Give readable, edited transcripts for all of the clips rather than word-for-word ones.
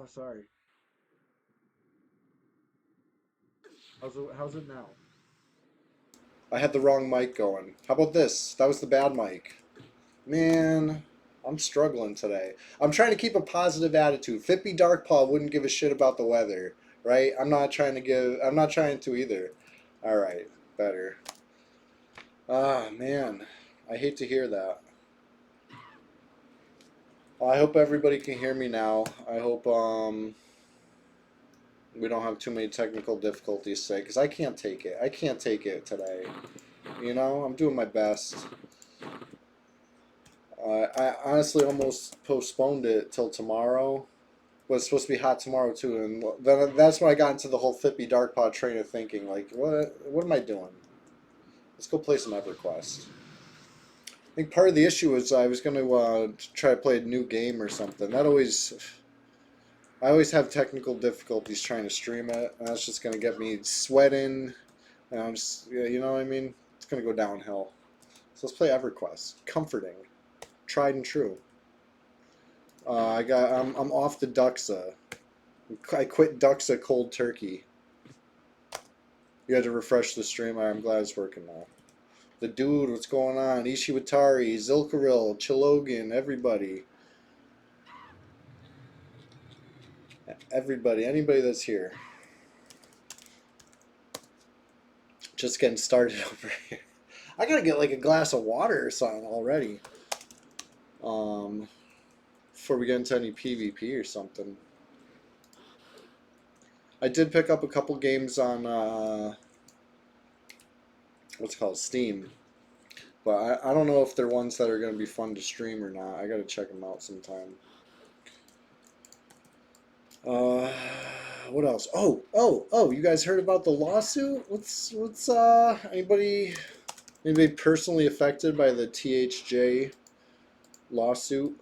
sorry. How's it now? I had the wrong mic going. How about this? That was the bad mic. Man, I'm struggling today. I'm trying to keep a positive attitude. Fippy Darkpaw wouldn't give a shit about the weather, right? I'm not trying to either. All right, better. Ah, man. I hate to hear that. Well, I hope everybody can hear me now. I hope we don't have too many technical difficulties today because I can't take it. I can't take it today. You know, I'm doing my best. I honestly almost postponed it till tomorrow. But it's supposed to be hot tomorrow too, and then that's when I got into the whole Fippy Darkpaw train of thinking. Like, what am I doing? Let's go play some EverQuest. I think part of the issue is I was going to try to play a new game or something. I always have technical difficulties trying to stream it, and that's just going to get me sweating. And I'm just, yeah, you know what I mean? It's going to go downhill. So let's play EverQuest. Comforting, tried and true. I'm off the Duxa. I quit Duxa cold turkey. You had to refresh the stream. I'm glad it's working now. The dude, what's going on? Ishiwatari, Zilkaril, Chilogan, everybody. Everybody, anybody that's here. Just getting started over here. I gotta get like a glass of water or something already. Before we get into any PvP or something. I did pick up a couple games on what's it called, Steam. But I don't know if they're ones that are going to be fun to stream or not. I got to check them out sometime. Uh, what else? Oh! You guys heard about the lawsuit? What's anybody personally affected by the THJ lawsuit?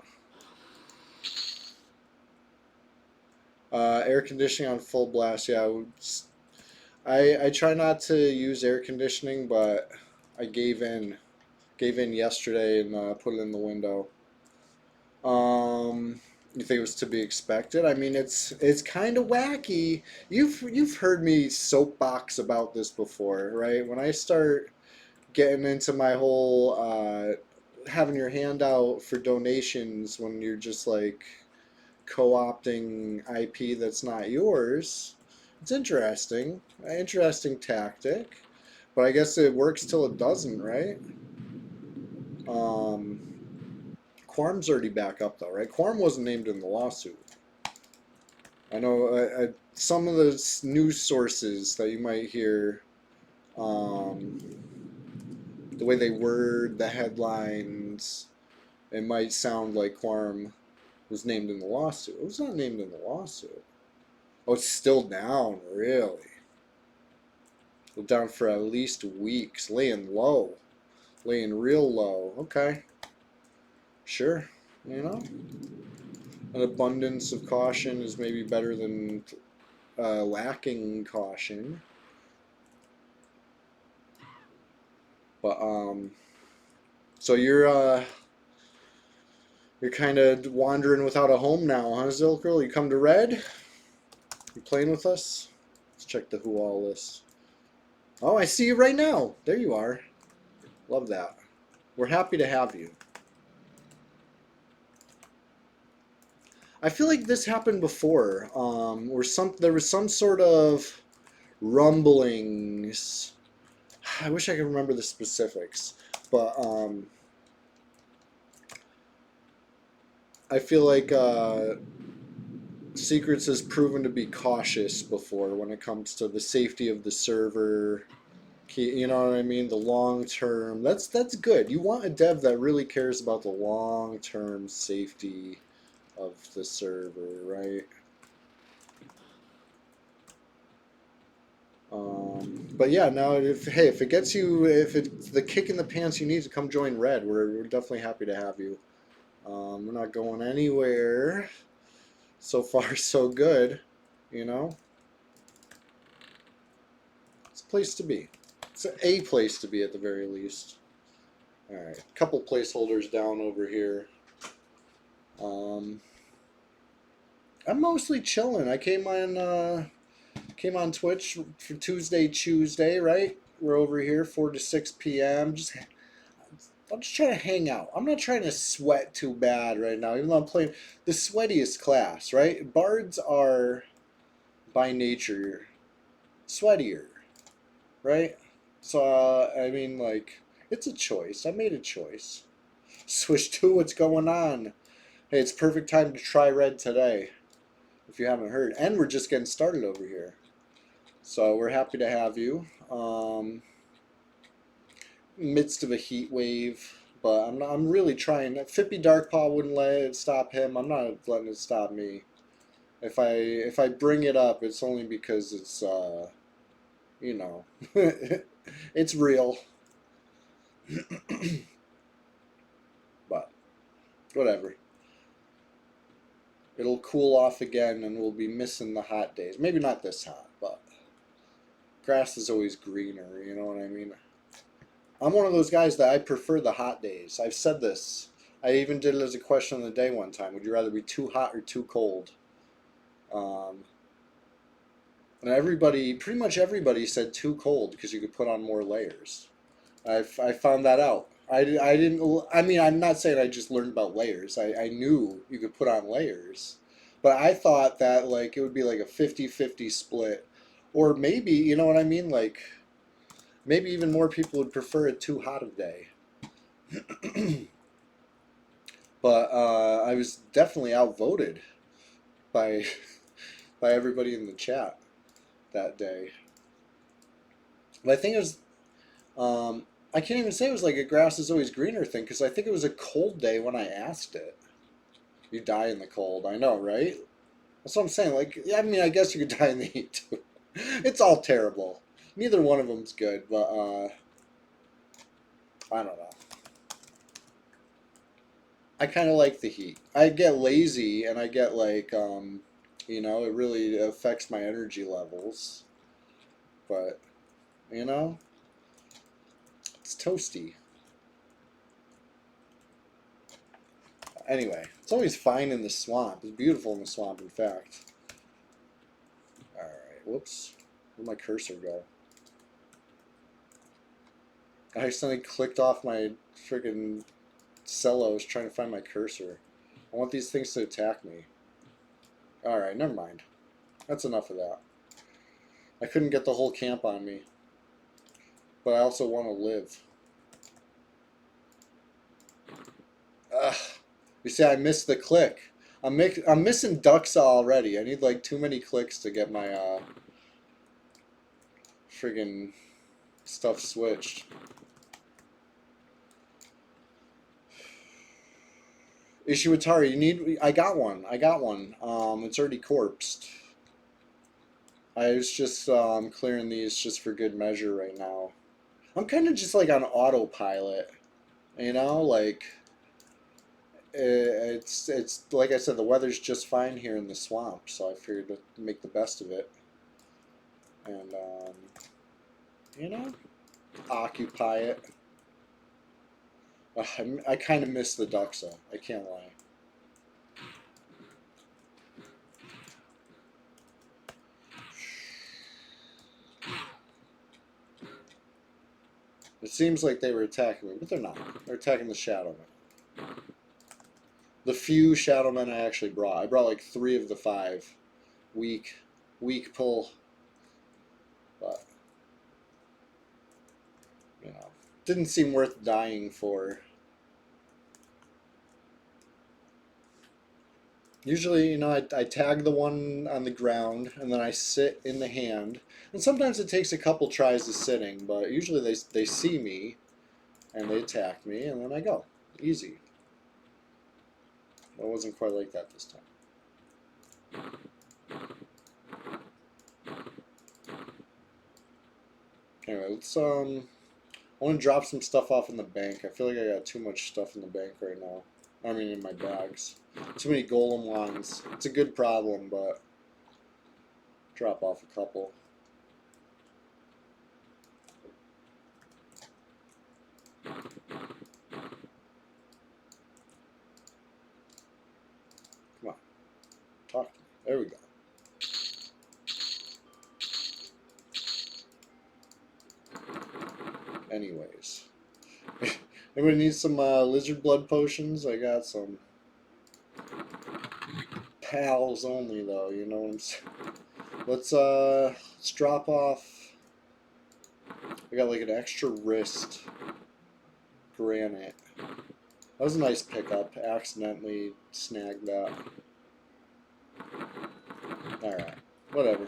Air conditioning on full blast. Yeah, I try not to use air conditioning, but I gave in yesterday and put it in the window. You think it was to be expected? I mean, it's kind of wacky. You've heard me soapbox about this before, right? When I start getting into my whole having your hand out for donations when you're just like co-opting IP that's not yours, it's interesting. An interesting tactic, but I guess it works till it doesn't, right? Um, Quarm's already back up though, right? Quarm wasn't named in the lawsuit. I know some of the news sources that you might hear, um, the way they word the headlines, it might sound like Quarm was named in the lawsuit. It was not named in the lawsuit. Oh, it's still down, really? Down for at least weeks, laying low, laying real low. Okay, sure, you know. An abundance of caution is maybe better than lacking caution. But so you're kind of wandering without a home now, huh, Zilkril? You come to Red? You playing with us? Let's check the who all list. Oh, I see you right now. There you are. Love that. We're happy to have you. I feel like this happened before, where there was some sort of rumblings. I wish I could remember the specifics, but I feel like Secrets has proven to be cautious before when it comes to the safety of the server. You know what I mean? The long term. That's good. You want a dev that really cares about the long term safety of the server, right? But yeah, now if it gets you, if it's the kick in the pants you need to come join Red, we're definitely happy to have you. We're not going anywhere. So far, so good. You know, it's a place to be. It's a place to be at the very least. All right, a couple placeholders down over here. I'm mostly chilling. I came on Twitch for CHEWSDAY, right? We're over here 4 to 6 p.m. I'm just trying to hang out. I'm not trying to sweat too bad right now, even though I'm playing the sweatiest class, right? Bards are by nature sweatier, right? So I mean, like, it's a choice. I made a choice. Switch 2, what's going on? Hey, it's perfect time to try red today, if you haven't heard. And we're just getting started over here. So we're happy to have you. Midst of a heat wave, but I'm really trying. Fippy Darkpaw wouldn't let it stop him. I'm not letting it stop me. If I bring it up, it's only because it's you know, it's real. But whatever. It'll cool off again, and we'll be missing the hot days. Maybe not this hot, but grass is always greener. You know what I mean? I'm one of those guys that I prefer the hot days. I've said this. I even did it as a question of the day one time. Would you rather be too hot or too cold? Um, and everybody, pretty much everybody said too cold because you could put on more layers. I found that out. I didn't, I mean, I'm not saying I just learned about layers. I knew you could put on layers. But I thought that, like, it would be like a 50-50 split. Or maybe, you know what I mean? Like, maybe even more people would prefer it too hot a day. But I was definitely outvoted by by everybody in the chat that day. But I think it was I can't even say it was like a grass is always greener thing because I think it was a cold day when I asked it. You die in the cold, I know, right? That's what I'm saying. Like, yeah, I mean, I guess you could die in the heat too. It's all terrible. Neither one of them's good, but I don't know. I kind of like the heat. I get lazy and I get like, you know, it really affects my energy levels. But, you know, it's toasty. Anyway, it's always fine in the swamp. It's beautiful in the swamp, in fact. Alright, whoops. Where'd my cursor go? I accidentally clicked off my freaking cellos trying to find my cursor. I want these things to attack me. Alright, never mind. That's enough of that. I couldn't get the whole camp on me. But I also want to live. Ugh. You see, I missed the click. I'm missing ducks already. I need like too many clicks to get my friggin' stuff switched. Ishiwatari, you need. I got one. I got one. It's already corpsed. I was just clearing these just for good measure right now. I'm kind of just like on autopilot, you know, like it's like I said, the weather's just fine here in the swamp, so I figured to make the best of it, and you know, occupy it. I kind of miss the ducks though. I can't lie. It seems like they were attacking me, but they're not. They're attacking the shadow men. The few shadow men I actually brought. I brought like 3 of the 5. Weak pull. But, you know, didn't seem worth dying for. Usually, you know, I tag the one on the ground, and then I sit in the hand. And sometimes it takes a couple tries of sitting, but usually they see me, and they attack me, and then I go. Easy. It wasn't quite like that this time. Anyway, let's I want to drop some stuff off in the bank. I feel like I got too much stuff in the bank right now. I mean, in my bags. Too many golem wands. It's a good problem, but drop off a couple. Come on. Talk to me. There we go. Anyways. Anybody needs some lizard blood potions? I got some. Pals only, though, you know what I'm saying? Let's drop off. I got like an extra wrist granite. That was a nice pickup. Accidentally snagged that. Alright, whatever.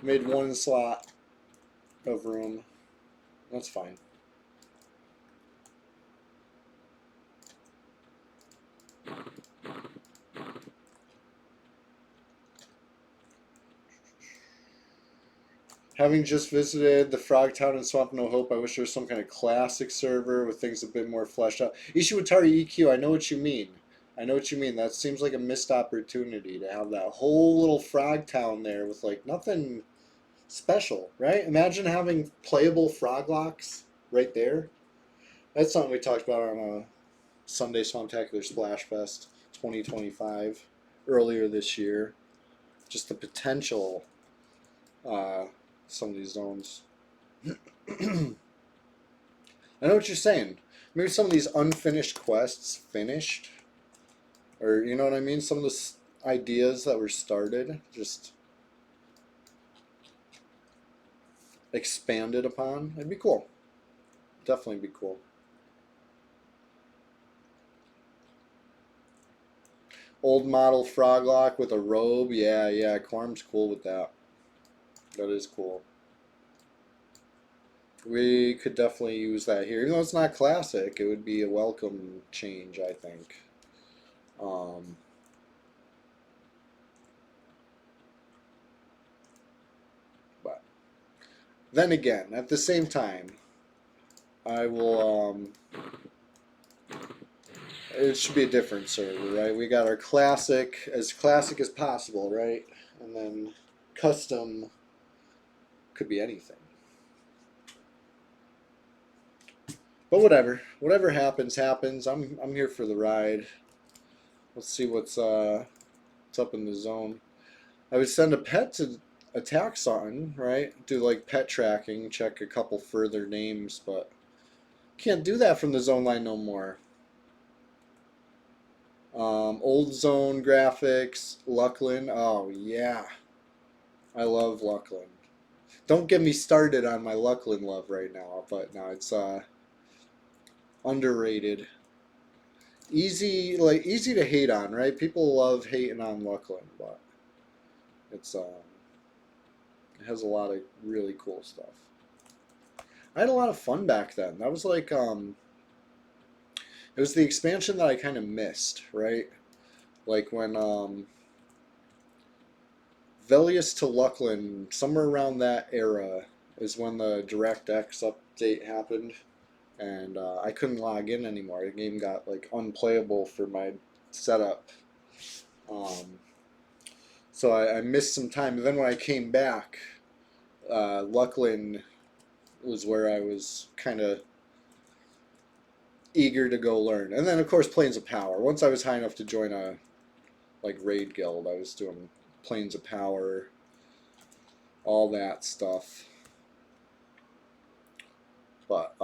Made one slot of room. That's fine. Having just visited the Frogtown and Swamp No Hope, I wish there was some kind of classic server with things a bit more fleshed out. Ishiwatari EQ, I know what you mean. I know what you mean. That seems like a missed opportunity to have that whole little Frogtown there with like nothing special, right? Imagine having playable Froglocks right there. That's something we talked about on a Sunday Swamptacular Splash Fest 2025 earlier this year. Just the potential. Some of these zones. I know what you're saying. Maybe some of these unfinished quests finished, or you know what I mean. Some of the ideas that were started just expanded upon. It'd be cool. Definitely be cool. Old model Froglock with a robe. Yeah, yeah. Quarm's cool with that. That is cool. We could definitely use that here. Even though it's not classic, it would be a welcome change, I think. But then again, at the same time, I will, it should be a different server, right? We got our classic as possible, right? And then custom could be anything. But whatever happens, happens. I'm here for the ride. Let's see what's up in the zone. I would send a pet to attack something, right? Do like pet tracking, check a couple further names, but can't do that from the zone line no more. Old zone graphics, Luckland. Oh yeah, I love Luckland. Don't get me started on my Luckland love right now, but no, it's underrated. Easy to hate on, right? People love hating on Luckland, but it's it has a lot of really cool stuff. I had a lot of fun back then. That was like it was the expansion that I kind of missed, right? Like when Velius to Luckland, somewhere around that era is when the DirectX update happened, and I couldn't log in anymore. The game got like unplayable for my setup. So I missed some time. And then when I came back, Luckland was where I was kind of eager to go learn. And then of course Plains of Power. Once I was high enough to join a like raid guild, I was doing Plains of Power, all that stuff. But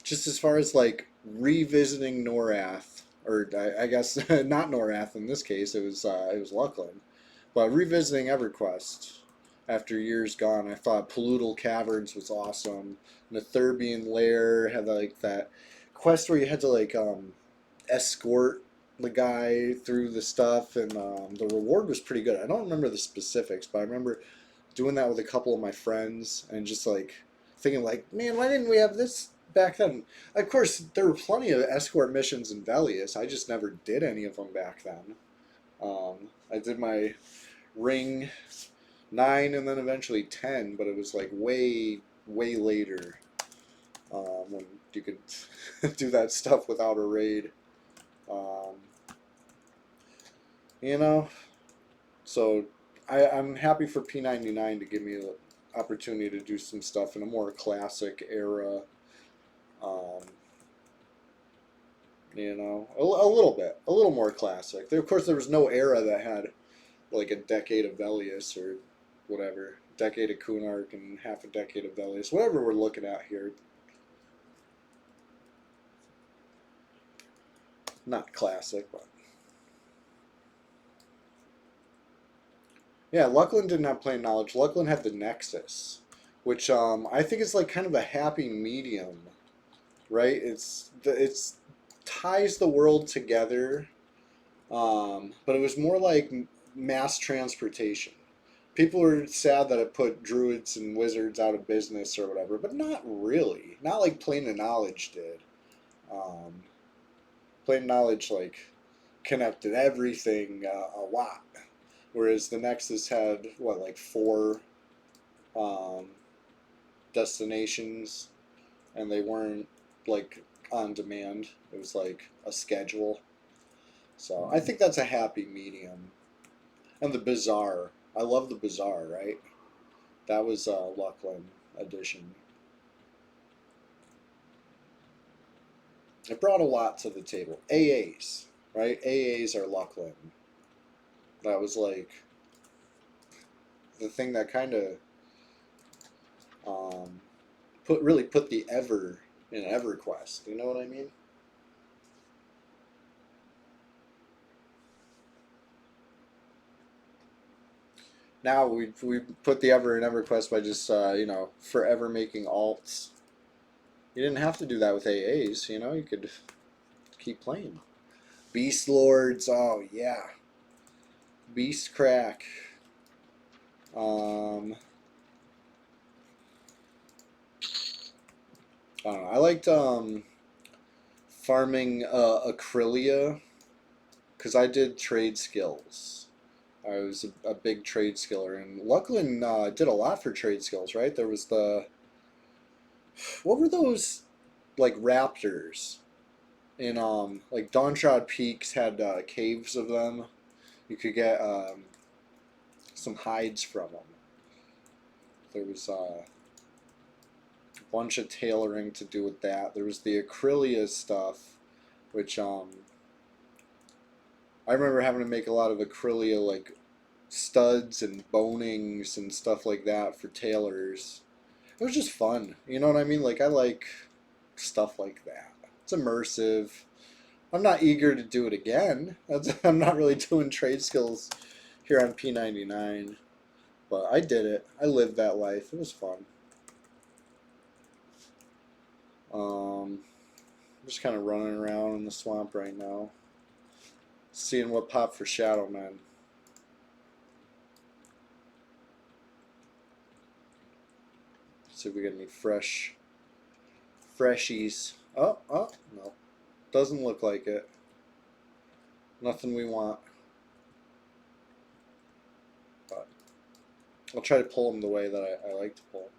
just as far as like revisiting Norath, or I guess not Norath in this case, it was Luckland, but revisiting EverQuest after years gone, I thought Pollutal Caverns was awesome. Netherbian Lair had like that quest where you had to like escort the guy through the stuff, and the reward was pretty good. I don't remember the specifics, but I remember doing that with a couple of my friends and just like thinking like, man, why didn't we have this back then? Of course, there were plenty of escort missions in Velius. I just never did any of them back then. I did my ring 9 and then eventually 10, but it was like way later when you could do that stuff without a raid. You know, so I'm happy for P99 to give me the opportunity to do some stuff in a more classic era. You know, a little bit, a little more classic. There, of course, there was no era that had like a decade of Velius or whatever, decade of Kunark and half a decade of Velius, whatever we're looking at here. Not classic, but yeah, Luckland didn't have plain knowledge. Luckland had the Nexus, which I think is like kind of a happy medium, right? It's ties the world together, but it was more like mass transportation. People were sad that it put druids and wizards out of business or whatever, but not really. Not like Plane of Knowledge did. Um, Plane of Knowledge like connected everything a lot, whereas the Nexus had what like four um, destinations, and they weren't like on demand. It was like a schedule. So I think that's a happy medium. And the Bazaar, I love the Bazaar, right? That was a Luckland edition. It brought a lot to the table. AAs, right? AAs are Luckland. That was like the thing that kind of um, put the Ever in EverQuest. You know what I mean? Now we put the Ever in EverQuest by just forever making alts. You didn't have to do that with AAs. You know, you could keep playing. Beast Lords. Oh yeah, Beast Crack. Um, I don't know. I liked farming Acrylia because I did trade skills. I was a big trade skiller, and Luckland did a lot for trade skills, right? There was the what were those like raptors in like Dawnshot Peaks had caves of them. You could get some hides from them. There was a bunch of tailoring to do with that. There was the Acrylia stuff, which I remember having to make a lot of Acrylia like studs and bonings and stuff like that for tailors. It was just fun. You know what I mean? Like I like stuff like that. It's immersive. I'm not eager to do it again. I'm not really doing trade skills here on P99, but I did it. I lived that life. It was fun. I'm just kind of running around in the swamp right now, seeing what popped for Shadow Man. See if we get any freshies. Oh, no. Doesn't look like it. Nothing we want. But I'll try to pull them the way that I like to pull them.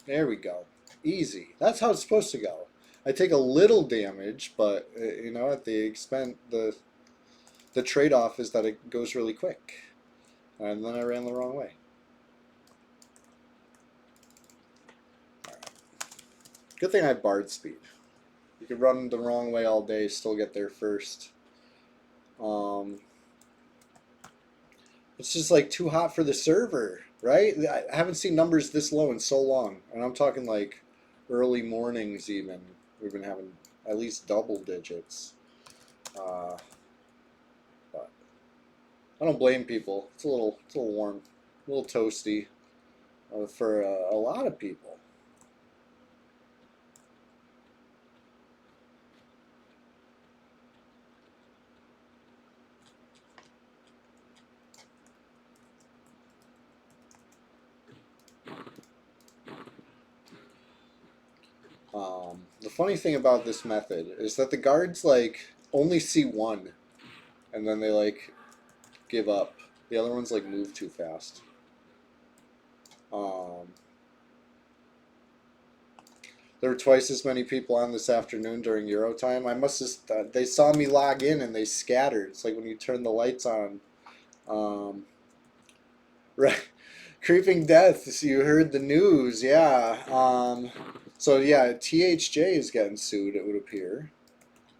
There we go. Easy. That's how it's supposed to go. I take a little damage, but you know, at the expense, the trade-off is that it goes really quick. And then I ran the wrong way. Alright. Good thing I have Bard speed. You could run the wrong way all day, still get there first. It's just like too hot for the server, right? I haven't seen numbers this low in so long, and I'm talking like early mornings even. We've been having at least double digits. But I don't blame people. It's a little warm, a little toasty for a lot of people. The funny thing about this method is that the guards like only see one, and then they like give up. The other ones like move too fast. Um, there were twice as many people on this afternoon during Euro time. I must have. They saw me log in and they scattered. It's like when you turn the lights on. Um, right, creeping deaths. You heard the news, yeah. So yeah, THJ is getting sued. It would appear.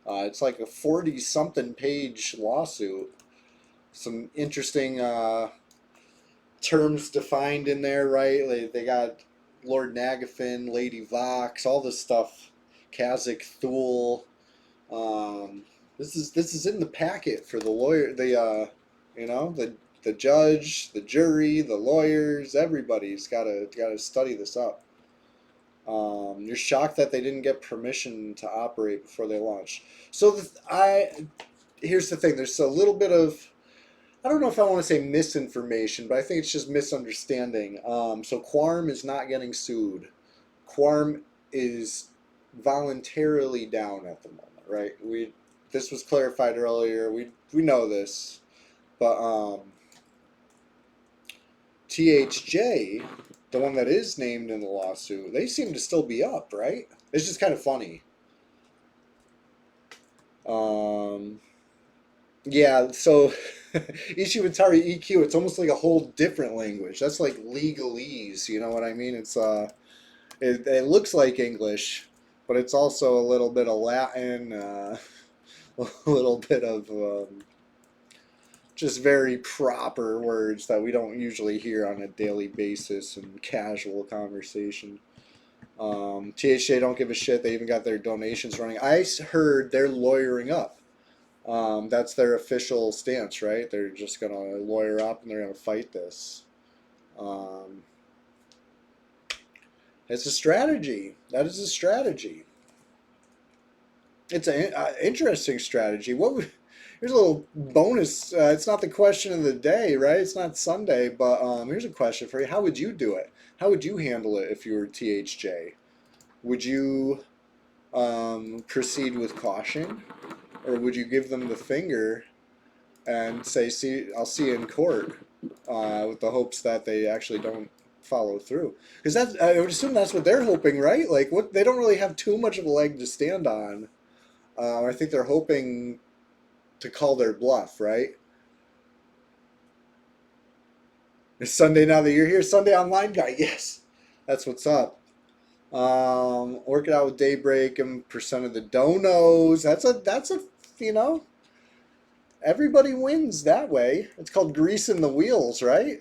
It's like a 40-something page lawsuit. Some interesting terms defined in there, right? They got Lord Nagafin, Lady Vox, all this stuff. Kazakh Thule. Um, this is in the packet for the lawyer. The judge, the jury, the lawyers, everybody's gotta study this up. You're shocked that they didn't get permission to operate before they launched. So here's the thing. There's a little bit of, I don't know if I want to say misinformation, but I think it's just misunderstanding. So Quorum is not getting sued. Quorum is voluntarily down at the moment, right? This was clarified earlier. We know this, but THJ, the one that is named in the lawsuit, they seem to still be up, right? It's just kind of funny. Um, yeah, so Ishiwatari EQ, it's almost like a whole different language. That's like legalese, you know what I mean? It looks like English, but it's also a little bit of Latin, a little bit of just very proper words that we don't usually hear on a daily basis in casual conversation. THJ don't give a shit. They even got their donations running. I heard they're lawyering up. That's their official stance, right? They're just gonna lawyer up and they're gonna fight this. Um, it's a strategy. That is a strategy. It's an interesting strategy. Here's a little bonus. It's not the question of the day, right? It's not Sunday, but here's a question for you. How would you do it? How would you handle it if you were THJ? Would you proceed with caution, or would you give them the finger and say, "See, I'll see you in court," with the hopes that they actually don't follow through? Because I would assume that's what they're hoping, right? Like, what they don't really have too much of a leg to stand on. I think they're hoping to call their bluff, right? It's Sunday now that you're here, Sunday Online Guy. Yes, that's what's up. Work it out with Daybreak and percent of the donos. That's a you know everybody wins that way. It's called greasing the wheels, right?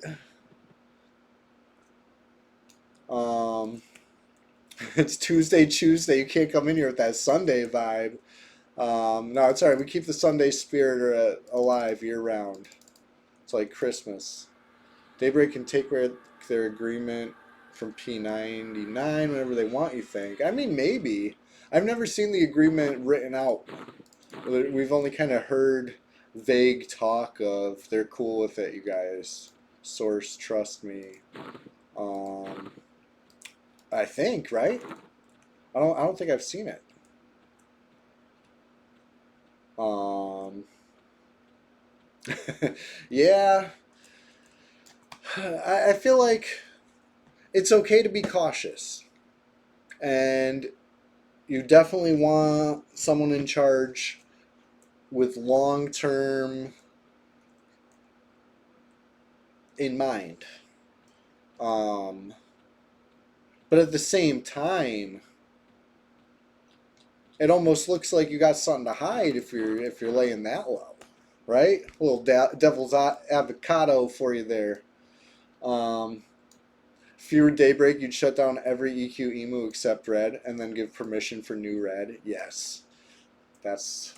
Um, it's Tuesday. You can't come in here with that Sunday vibe. No, it's all right. We keep the Sunday spirit alive year round. It's like Christmas. Daybreak can take their agreement from P99 whenever they want, you think? I mean, maybe. I've never seen the agreement written out. We've only kind of heard vague talk of they're cool with it, you guys. Source, trust me. Um, I think, right? I don't think I've seen it. Um, yeah, I feel like it's okay to be cautious, and you definitely want someone in charge with long term in mind. Um, but at the same time, it almost looks like you got something to hide if you're laying that low, right? A little devil's avocado for you there. Um, if you were Daybreak, you'd shut down every EQ emu except red, and then give permission for new red. Yes, that's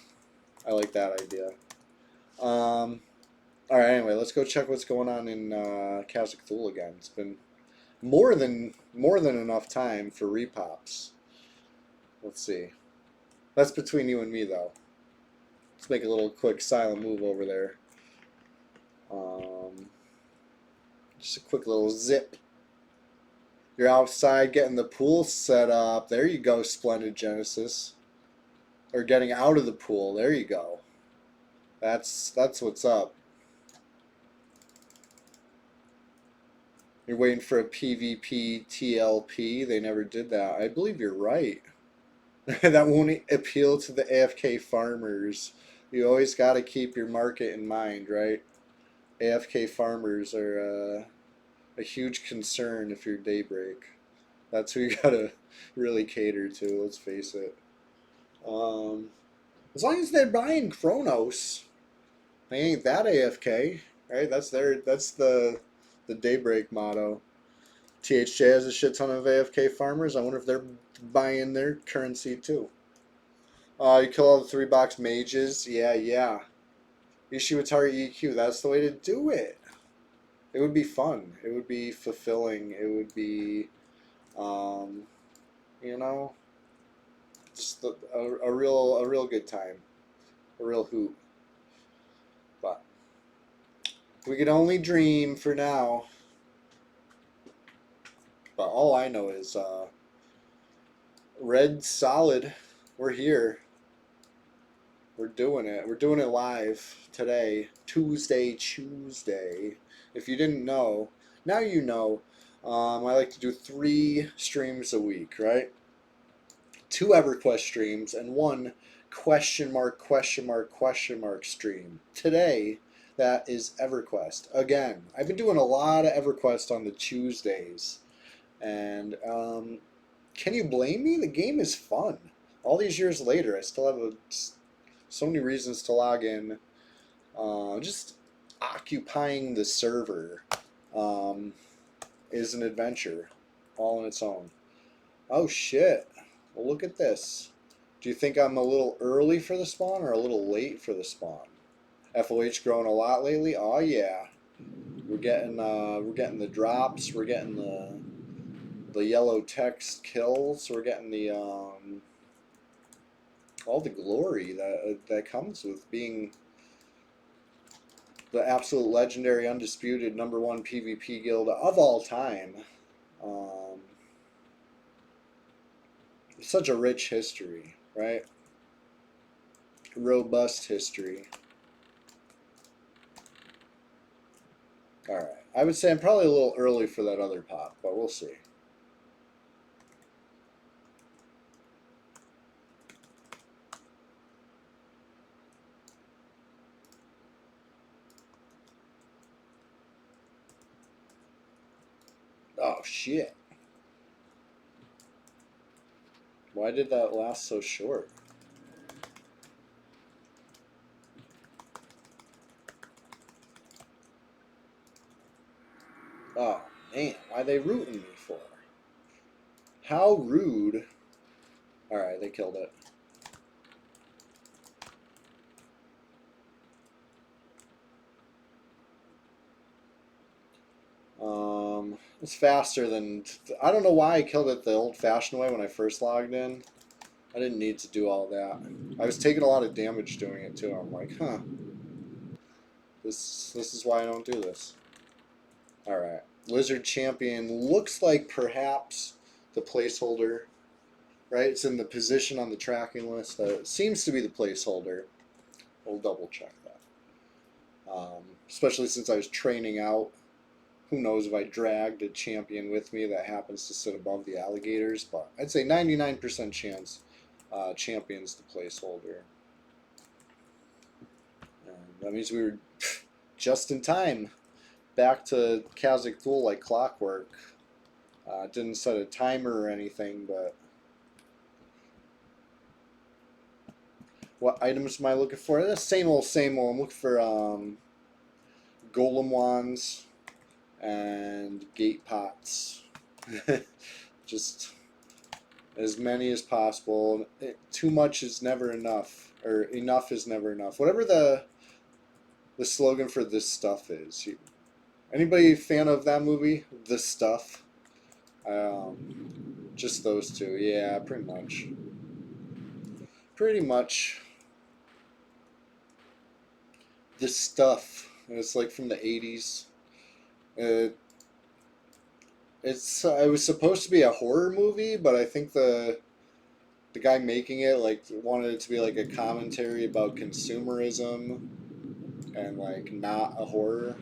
I like that idea. Um, all right. Anyway, let's go check what's going on in Kazakh Thule again. It's been more than enough time for repops. Let's see. That's between you and me, though. Let's make a little quick silent move over there. Um, just a quick little zip. You're outside getting the pool set up. There you go, Splendid Genesis. Or getting out of the pool. There you go. That's what's up. You're waiting for a PvP TLP. They never did that. I believe you're right. That won't appeal to the AFK farmers. You always got to keep your market in mind, right? AFK farmers are a huge concern if you're Daybreak. That's who you gotta really cater to. Let's face it. Um, as long as they're buying Chronos, they ain't that AFK, right? That's the Daybreak motto. THJ has a shit ton of AFK farmers. I wonder if they're buying their currency too. You kill all the 3-box mages. Yeah, yeah. Ishiwatari EQ. That's the way to do it. It would be fun. It would be fulfilling. It would be, um, you know, just a real good time, a real hoot. But we could only dream for now. But all I know is red solid. We're here. We're doing it. We're doing it live today, CHEWSDAY. If you didn't know, now you know. I like to do 3 streams a week, right? 2 EverQuest streams and 1 question mark stream. Today, that is EverQuest. Again, I've been doing a lot of EverQuest on the Tuesdays. And can you blame me? The game is fun. All these years later, I still have so many reasons to log in. Just occupying the server is an adventure all on its own. Oh shit. Well, look at this. Do you think I'm a little early for the spawn or a little late for the spawn? FOH growing a lot lately? Oh yeah. We're getting the drops, we're getting the yellow text kills, we're getting the all the glory that comes with being the absolute legendary, undisputed #1 PvP guild of all time. Such a rich history, right? Robust history. Alright. I would say I'm probably a little early for that other pop, but we'll see. Oh, shit. Why did that last so short? Oh, man. Why are they rooting me for? How rude. Alright, they killed it. It's faster than... I don't know why I killed it the old-fashioned way when I first logged in. I didn't need to do all that. I was taking a lot of damage doing it too. I'm like, huh. This is why I don't do this. Alright. Lizard Champion looks like perhaps the placeholder. Right? It's in the position on the tracking list. It seems to be the placeholder. We'll double check that. Especially since I was training out. Who knows if I dragged a champion with me that happens to sit above the alligators, but I'd say 99% chance champion's the placeholder. And that means we were just in time. Back to Kazakh Thule like clockwork. Didn't set a timer or anything, but... What items am I looking for? The same old, same old. I'm looking for golem wands and gate pots. Just as many as possible. Too much is never enough, or enough is never enough. Whatever the slogan for this stuff is. Anybody fan of that movie, The Stuff? Just those two. Yeah, pretty much. Pretty much. The Stuff. It's like from the 80s. It was supposed to be a horror movie, but I think the guy making it like wanted it to be like a commentary about consumerism and like not a horror.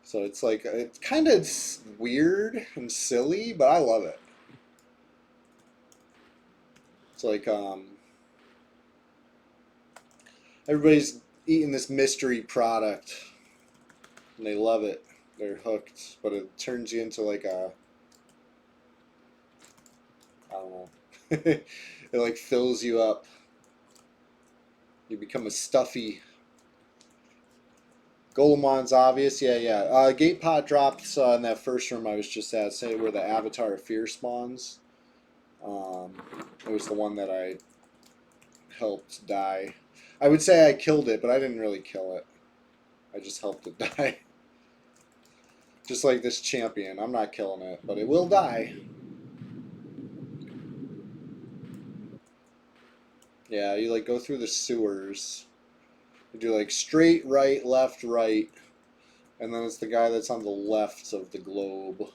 So it's like it's kind of weird and silly, but I love it. It's like everybody's eating this mystery product and they love it. They're hooked, but it turns you into like a don't know. It like fills you up. You become a stuffy. Golemon's obvious, yeah, yeah. Gate pot drops in that first room I was just at, say where the Avatar of Fear spawns. Um, it was the one that I helped die. I would say I killed it, but I didn't really kill it. I just helped it die. Just like this champion. I'm not killing it, but it will die. Yeah, you like go through the sewers. You do like straight, right, left, right. And then it's the guy that's on the left of the globe.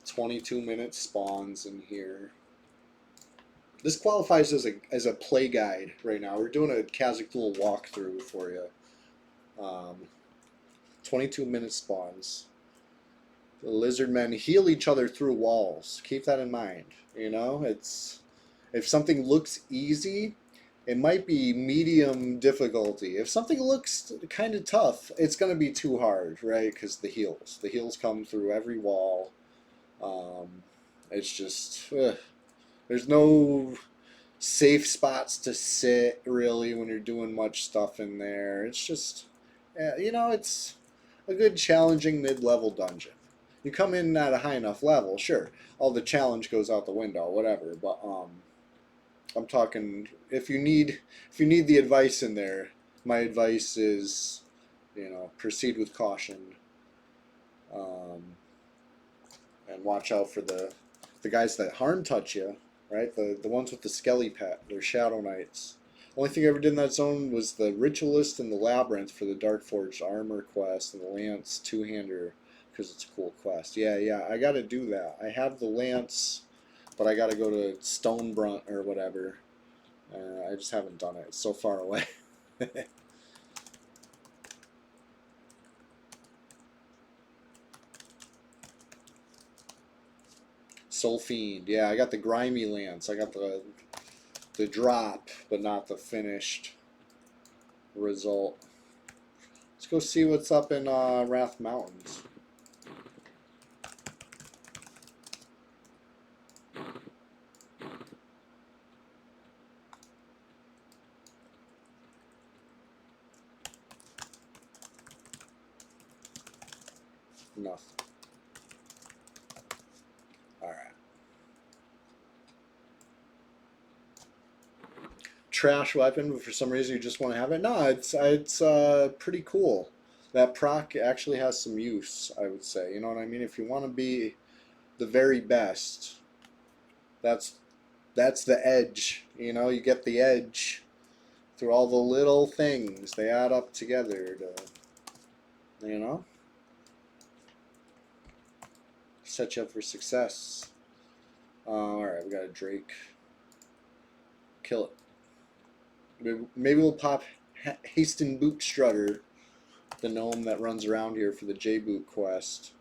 22 minutes spawns in here. This qualifies as a play guide right now. We're doing a Kazakh Duel walkthrough for you. 22 minute spawns. The lizard men heal each other through walls. Keep that in mind. You know, it's if something looks easy, it might be medium difficulty. If something looks kind of tough, it's going to be too hard, right? Because the heals come through every wall. It's just there's no safe spots to sit really when you're doing much stuff in there. It's just you know, it's a good challenging mid-level dungeon. You come in at a high enough level, sure, all the challenge goes out the window, whatever. But I'm talking if you need the advice in there, my advice is, you know, proceed with caution, um, and watch out for the guys that harm touch you, right? The ones with the skelly pet, they're Shadow Knights. Only thing I ever did in that zone was the Ritualist and the Labyrinth for the Darkforged Armor quest and the Lance two-hander because it's a cool quest. Yeah, yeah, I got to do that. I have the Lance, but I got to go to Stonebrunt or whatever. I just haven't done it. It's so far away. Soul Fiend. Yeah, I got the Grimy Lance. I got the drop, but not the finished result. Let's go see what's up in Wrath Mountains. Nothing. Alright. Trash weapon, but for some reason you just want to have it. No, it's pretty cool. That proc actually has some use, I would say. You know what I mean? If you want to be the very best, that's the edge. You know, you get the edge through all the little things. They add up together to, you know, set you up for success. Alright, we got a Drake. Kill it. Maybe we'll pop Hasten Boot Strutter, the gnome that runs around here for the J-Boot quest.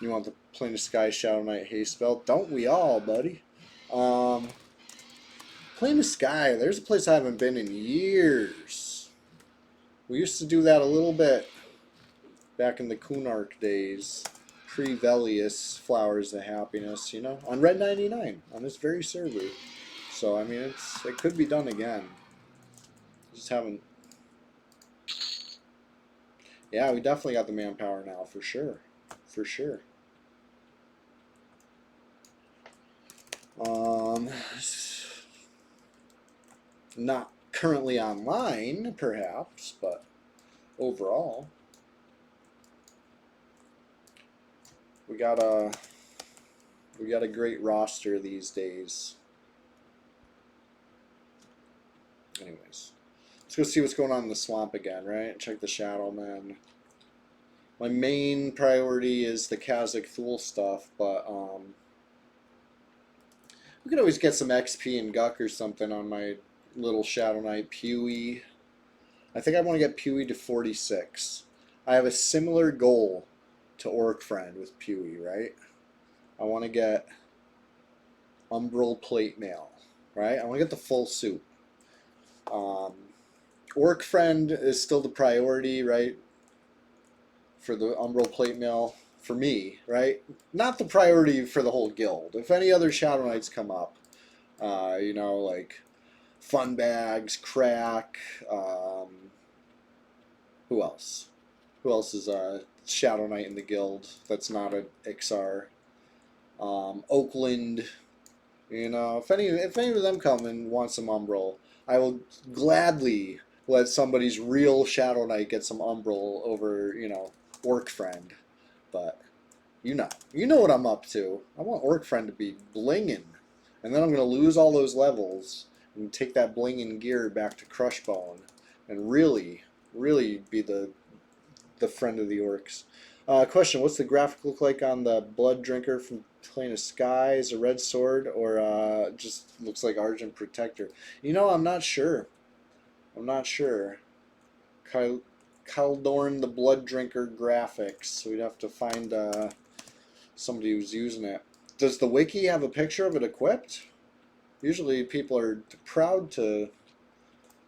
You want the Plane of Sky Shadow Knight haste spell? Don't we all, buddy? Plane of Sky, there's a place I haven't been in years. We used to do that a little bit back in the Kunark days. Pre-Velius Flowers of Happiness, you know, on Red 99, on this very server. So, I mean, it could be done again. Just haven't. Yeah, we definitely got the manpower now, for sure. For sure. Not currently online, perhaps, but overall, we got a great roster these days. Anyways, let's go see what's going on in the swamp again, right? Check the Shadow Man. My main priority is the Kazakh Thule stuff, but we could always get some XP and Guck or something on my little Shadow Knight Pewee. I think I want to get Pewee to 46. I have a similar goal to Orc Friend with Pewee, right? I want to get Umbral Plate Mail, right? I want to get the full suit. Orc Friend is still the priority, right? For the Umbral Plate Mail, for me, right? Not the priority for the whole guild. If any other Shadow Knights come up, you know, like Fun Bags, Crack, who else? Who else is a Shadow Knight in the guild that's not an Ixar? Oakland, you know, if any of them come and want some Umbral, I will gladly let somebody's real Shadow Knight get some Umbral over, you know, Orc Friend. But you know what I'm up to. I want Orc Friend to be blingin', and then I'm gonna lose all those levels and take that blingin' gear back to Crushbone, and really, really be the friend of the orcs. Question: what's the graphic look like on the Blood Drinker from Plane of Skies? A red sword, or just looks like Argent Protector? You know, I'm not sure. I'm not sure. Kaldorn the Blood Drinker graphics. We'd have to find somebody who's using it. Does the wiki have a picture of it equipped? Usually people are proud to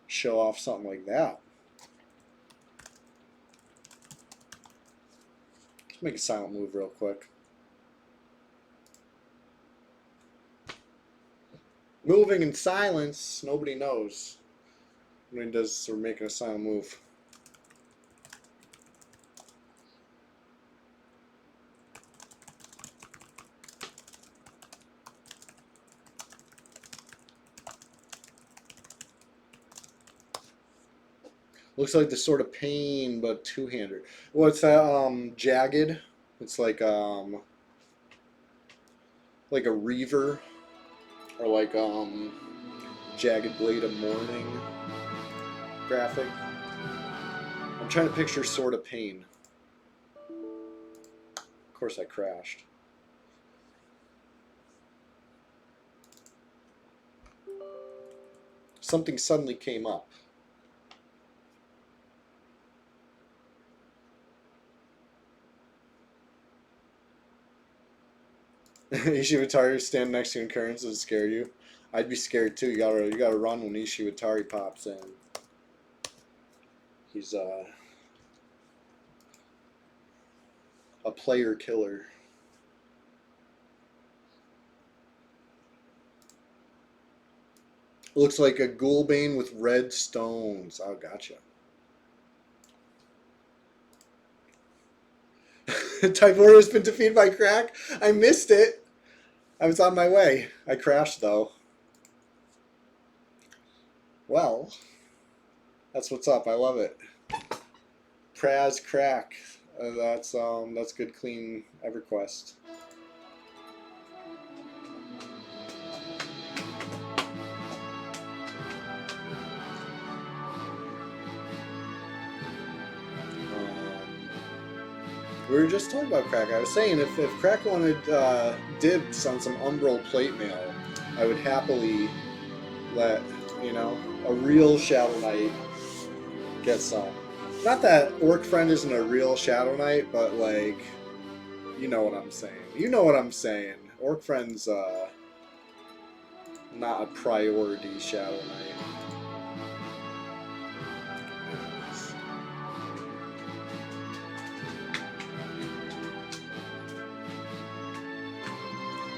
show off something like that. Let's make a silent move real quick. Moving in silence, nobody knows. Nobody does, we're making a silent move. Looks like the Sword of Pain, but two-handed. What's that? Jagged. It's like a Reaver, or like Jagged Blade of Morning graphic. I'm trying to picture Sword of Pain. Of course, I crashed. Something suddenly came up. Ishiwatari stand next to you in currents would scare you. I'd be scared too. You gotta run when Ishiwatari pops in. He's a player killer. Looks like a Ghoulbane with red stones. Oh, gotcha. Typhora has been defeated by Crack. I missed it. I was on my way. I crashed though. Well, that's what's up. I love it. Praz Crack. That's good, clean EverQuest. We were just talking about Crack. I was saying if Crack wanted dibs on some Umbral plate mail, I would happily let, you know, a real Shadow Knight get some. Not that Orc Friend isn't a real Shadow Knight, but like, you know what I'm saying. You know what I'm saying. Orc Friend's not a priority Shadow Knight.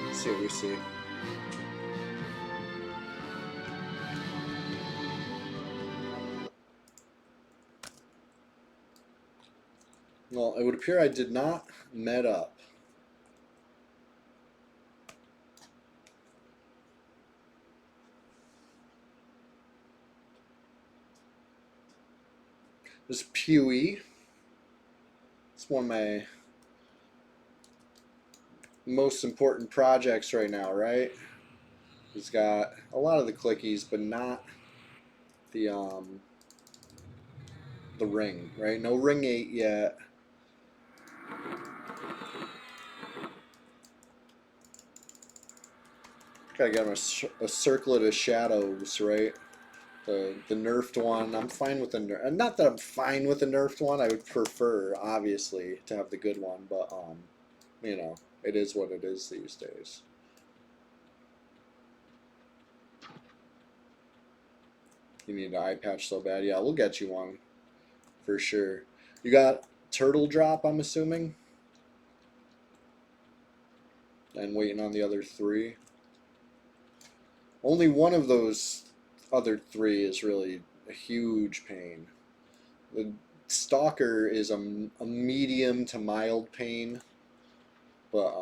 Let's see what we see. Well, it would appear I did not met up. This is Pewee. It's one of my most important projects right now, right? He's got a lot of the clickies, but not the ring, right? No ring 8 yet. Gotta get him a circlet of shadows, right? The nerfed one. I'm fine with the nerf. Not that I'm fine with the nerfed one. I would prefer, obviously, to have the good one, but you know, it is what it is these days. You need an eye patch so bad. Yeah, we'll get you one. For sure. You got turtle drop, I'm assuming? And waiting on the other 3. Only one of those other 3 is really a huge pain. The stalker is a medium to mild pain. But,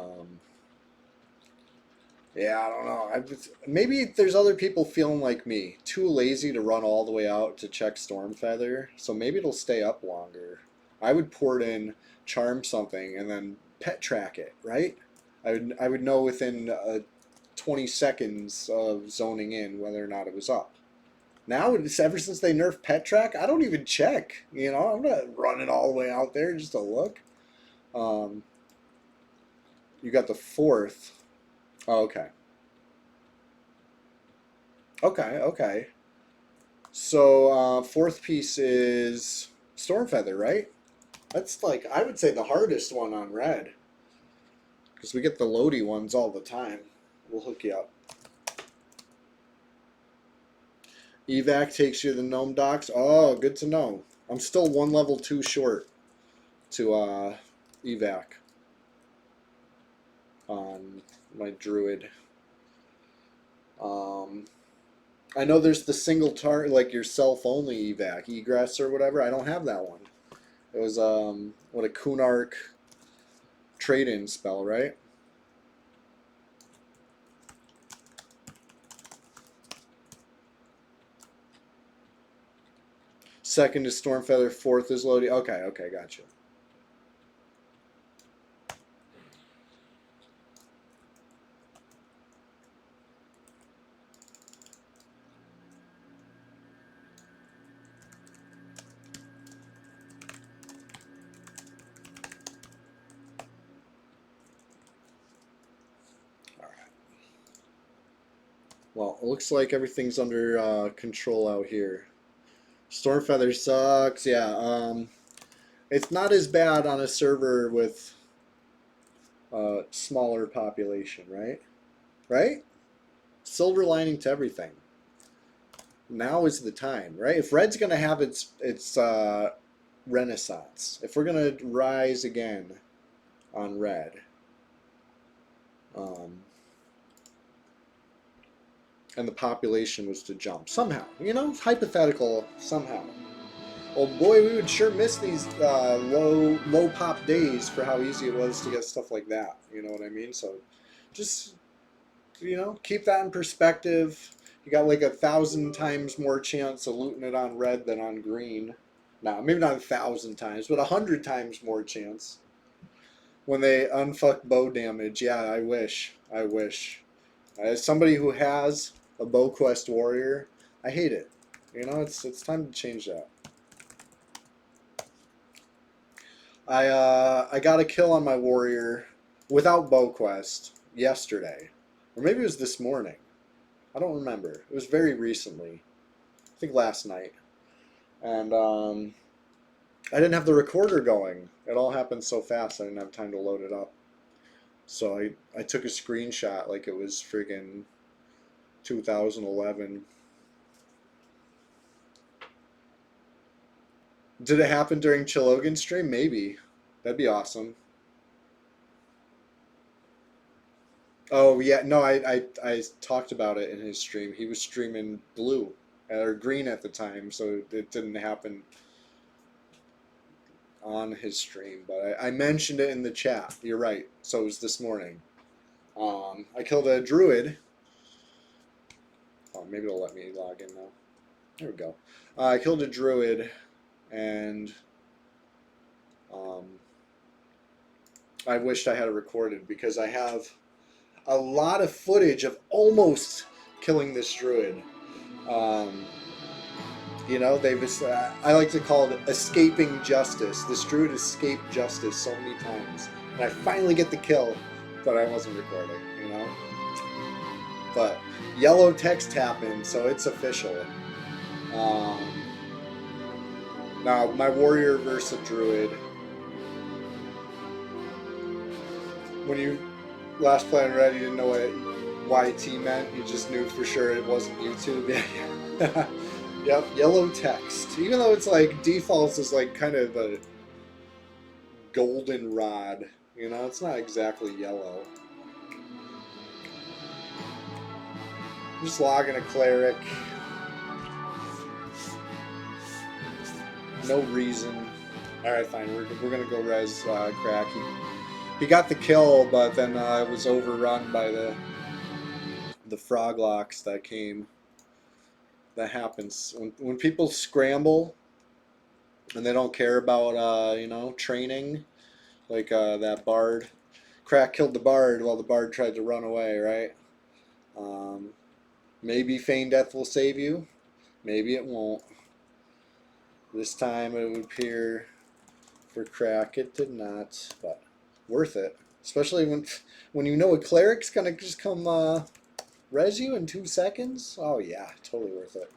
yeah, I don't know. Maybe there's other people feeling like me. Too lazy to run all the way out to check Stormfeather. So maybe it'll stay up longer. I would port in Charm something and then pet track it, right? I would know within 20 seconds of zoning in whether or not it was up. Now, ever since they nerfed pet track, I don't even check. You know, I'm not running all the way out there just to look. You got the 4th. Oh, okay. Okay. So, 4th piece is Stormfeather, right? That's like, I would say the hardest one on red. Because we get the loady ones all the time. We'll hook you up. Evac takes you to the Gnome Docks. Oh, good to know. I'm still 1 level too short to evac on my druid. I know there's the single target, like your self-only evac, egress or whatever. I don't have that one. It was what a Kunark trade-in spell, right? Second is Stormfeather, 4th is Lodi. Okay, gotcha. Well, it looks like everything's under control out here. Stormfeather sucks. Yeah, it's not as bad on a server with a smaller population, right? Right? Silver lining to everything. Now is the time, right? If Red's gonna have its renaissance, if we're gonna rise again on Red, and the population was to jump somehow, you know, hypothetical somehow. Oh boy, we would sure miss these low pop days for how easy it was to get stuff like that. You know what I mean? So, just keep that in perspective. You got like 1,000 times more chance of looting it on red than on green. Now, maybe not 1,000 times, but 100 times more chance. When they unfuck bow damage, yeah, I wish. As somebody who has a bow quest warrior, I hate it. You know, it's time to change that. I got a kill on my warrior without bow quest yesterday, or maybe it was this morning. I don't remember. It was very recently. I think last night, and I didn't have the recorder going. It all happened so fast. I didn't have time to load it up. So I took a screenshot like it was friggin' 2011. Did it happen during Chilogan's stream? Maybe. That'd be awesome. Oh yeah, no, I talked about it in his stream. He was streaming blue or green at the time, so it didn't happen on his stream. But I mentioned it in the chat. You're right. So it was this morning. I killed a druid. Oh, maybe it'll let me log in now. There we go. I killed a druid, and I wished I had it recorded because I have a lot of footage of almost killing this druid. You know, I like to call it escaping justice. This druid escaped justice so many times. And I finally get the kill, but I wasn't recording, you know? But yellow text happened, so it's official. Now, my warrior versus a druid. When you last played on Red, you didn't know what YT meant. You just knew for sure it wasn't YouTube. Yeah. Yep, yellow text. Even though it's like defaults is like kind of a goldenrod. You know, it's not exactly yellow. I'm just logging a cleric. No reason. Alright, fine. We're gonna go res crack. He got the kill, but then it was overrun by the froglocks that came. That happens. When people scramble and they don't care about, you know, training, like that bard. Crack killed the bard while the bard tried to run away, right? Um, maybe Feign Death will save you. Maybe it won't. This time it would appear for Crack it did not, but worth it. Especially when you know a cleric's gonna just come res you in 2 seconds. Oh yeah, totally worth it.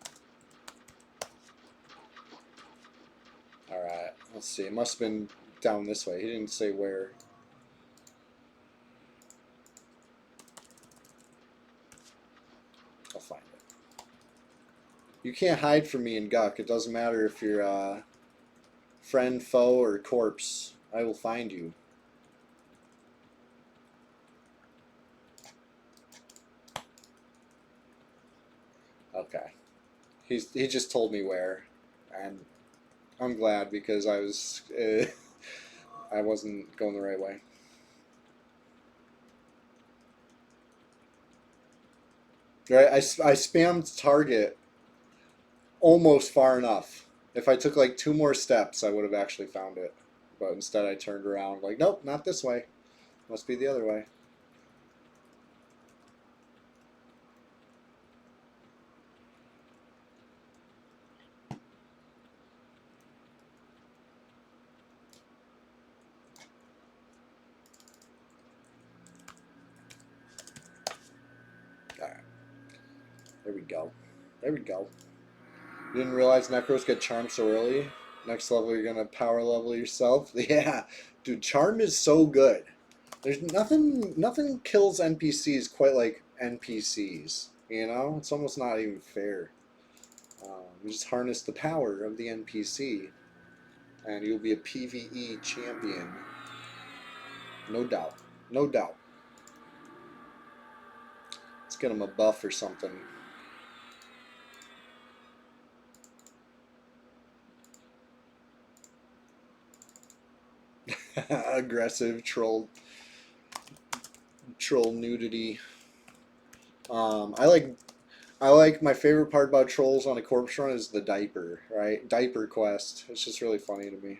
Alright, let's see. It must have been down this way. He didn't say where. I'll find it. You can't hide from me in Guck. It doesn't matter if you're friend, foe, or corpse. I will find you. Okay. He just told me where, and I'm glad because I was I wasn't going the right way. Right, I spammed target almost far enough. If I took like 2 more steps, I would have actually found it. But instead, I turned around like, nope, not this way. Must be the other way. All right, there we go. There we go. You didn't realize Necros get charmed so early? Next level, you're gonna power level yourself. Yeah, dude, charm is so good. There's nothing kills NPCs quite like NPCs. You know, it's almost not even fair. You just harness the power of the NPC, and you'll be a PvE champion. No doubt. No doubt. Let's get him a buff or something. Aggressive troll nudity. I like my favorite part about trolls on a corpse run is the diaper, right? Diaper quest. It's just really funny to me.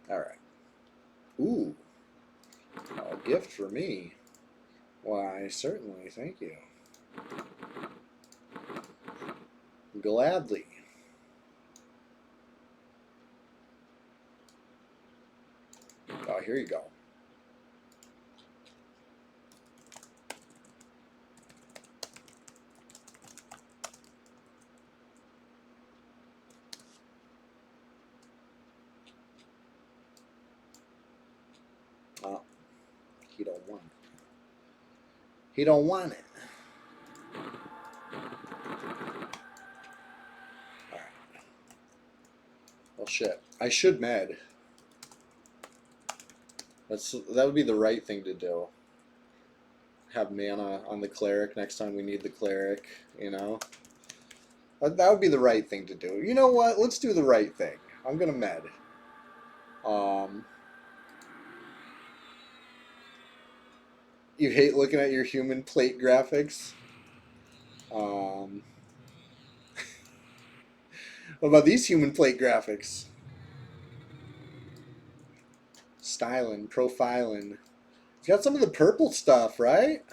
All right. Ooh, a gift for me. Why, certainly, thank you. Gladly. Oh, here you go. Oh, he don't want it. He don't want it. All right. Well, shit. I should med. That would be the right thing to do. Have mana on the cleric next time we need the cleric, you know? That would be the right thing to do. You know what? Let's do the right thing. I'm gonna med. You hate looking at your human plate graphics? Um, what about these human plate graphics? Styling, profiling. It's got some of the purple stuff, right?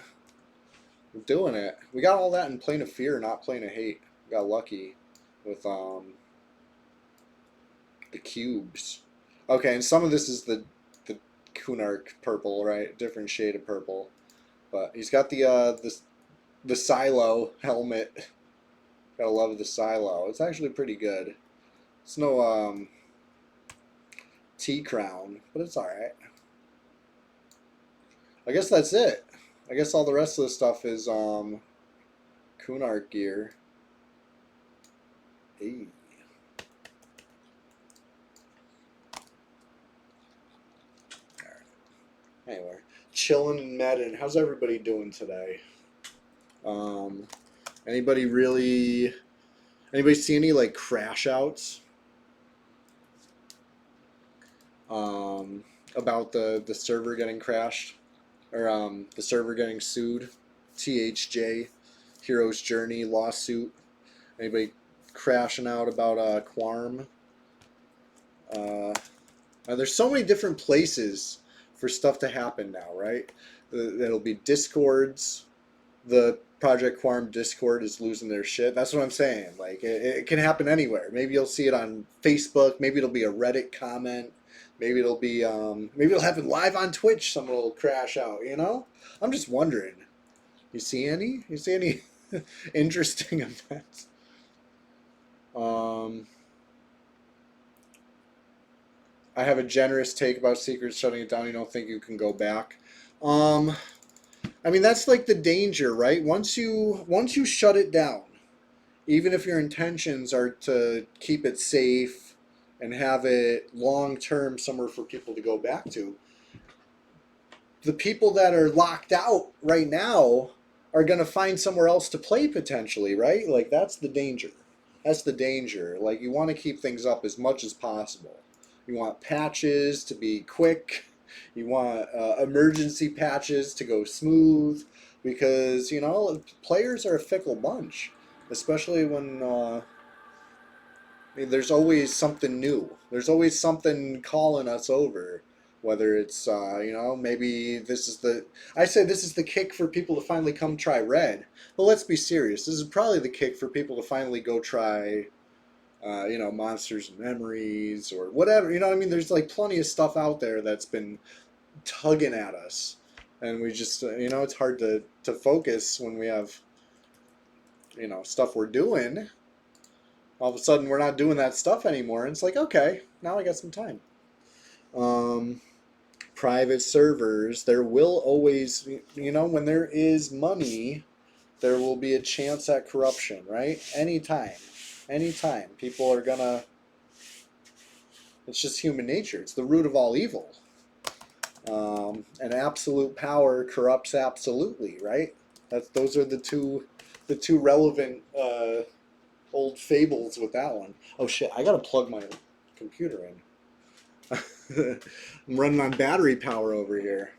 We're doing it. We got all that in Plane of Fear, not Plane of Hate. We got lucky with the cubes. Okay, and some of this is the Kunark purple, right? Different shade of purple. But he's got the silo helmet. Gotta love the silo. It's actually pretty good. It's no T crown, but it's alright. I guess that's it. I guess all the rest of the stuff is Kunark gear. Hey. Anyway, chilling and medding. How's everybody doing today? Um, anybody really? Anybody see any like crash outs? Um, about the server getting crashed or the server getting sued? THJ, Hero's Journey lawsuit. Anybody crashing out about Quarm? Uh, there's so many different places for stuff to happen now, right? It'll be Discords. The Project Quarm Discord is losing their shit. That's what I'm saying. Like, it can happen anywhere. Maybe you'll see it on Facebook. Maybe it'll be a Reddit comment. Maybe it'll be, maybe it'll happen live on Twitch. Someone will crash out, you know? I'm just wondering. You see any? You see any interesting events? Um, I have a generous take about Secrets shutting it down. You don't think you can go back? Um, I mean, that's like the danger, right? Once you shut it down, even if your intentions are to keep it safe and have it long term somewhere for people to go back to, the people that are locked out right now are going to find somewhere else to play potentially, right? Like that's the danger. That's the danger. Like you want to keep things up as much as possible. You want patches to be quick. You want emergency patches to go smooth because you know players are a fickle bunch, especially when I mean, there's always something new. There's always something calling us over. Whether it's you know maybe this is the I say this is the kick for people to finally come try red. But let's be serious. This is probably the kick for people to finally go try you know Monsters and Memories or whatever. You know what I mean? There's like plenty of stuff out there that's been tugging at us, and we just you know it's hard to focus when we have you know stuff we're doing. All of a sudden we're not doing that stuff anymore, and it's like okay, now I got some time. Um, Private servers, there will always, you know, when there is money, there will be a chance at corruption, right? Anytime, people are gonna. It's just human nature. It's the root of all evil. And absolute power corrupts absolutely, right? Those are the two relevant old fables with that one. Oh shit! I gotta plug my computer in. I'm running on battery power over here.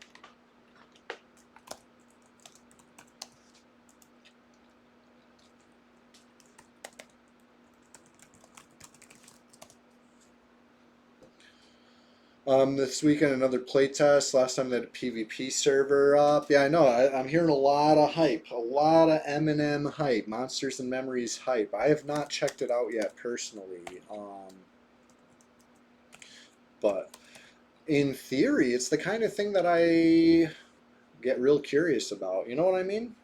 This weekend, another playtest. Last time they had a PvP server up. Yeah, I know. I'm hearing a lot of hype. A lot of M&M hype. Monsters and Memories hype. I have not checked it out yet personally. But in theory, it's the kind of thing that I get real curious about. You know what I mean?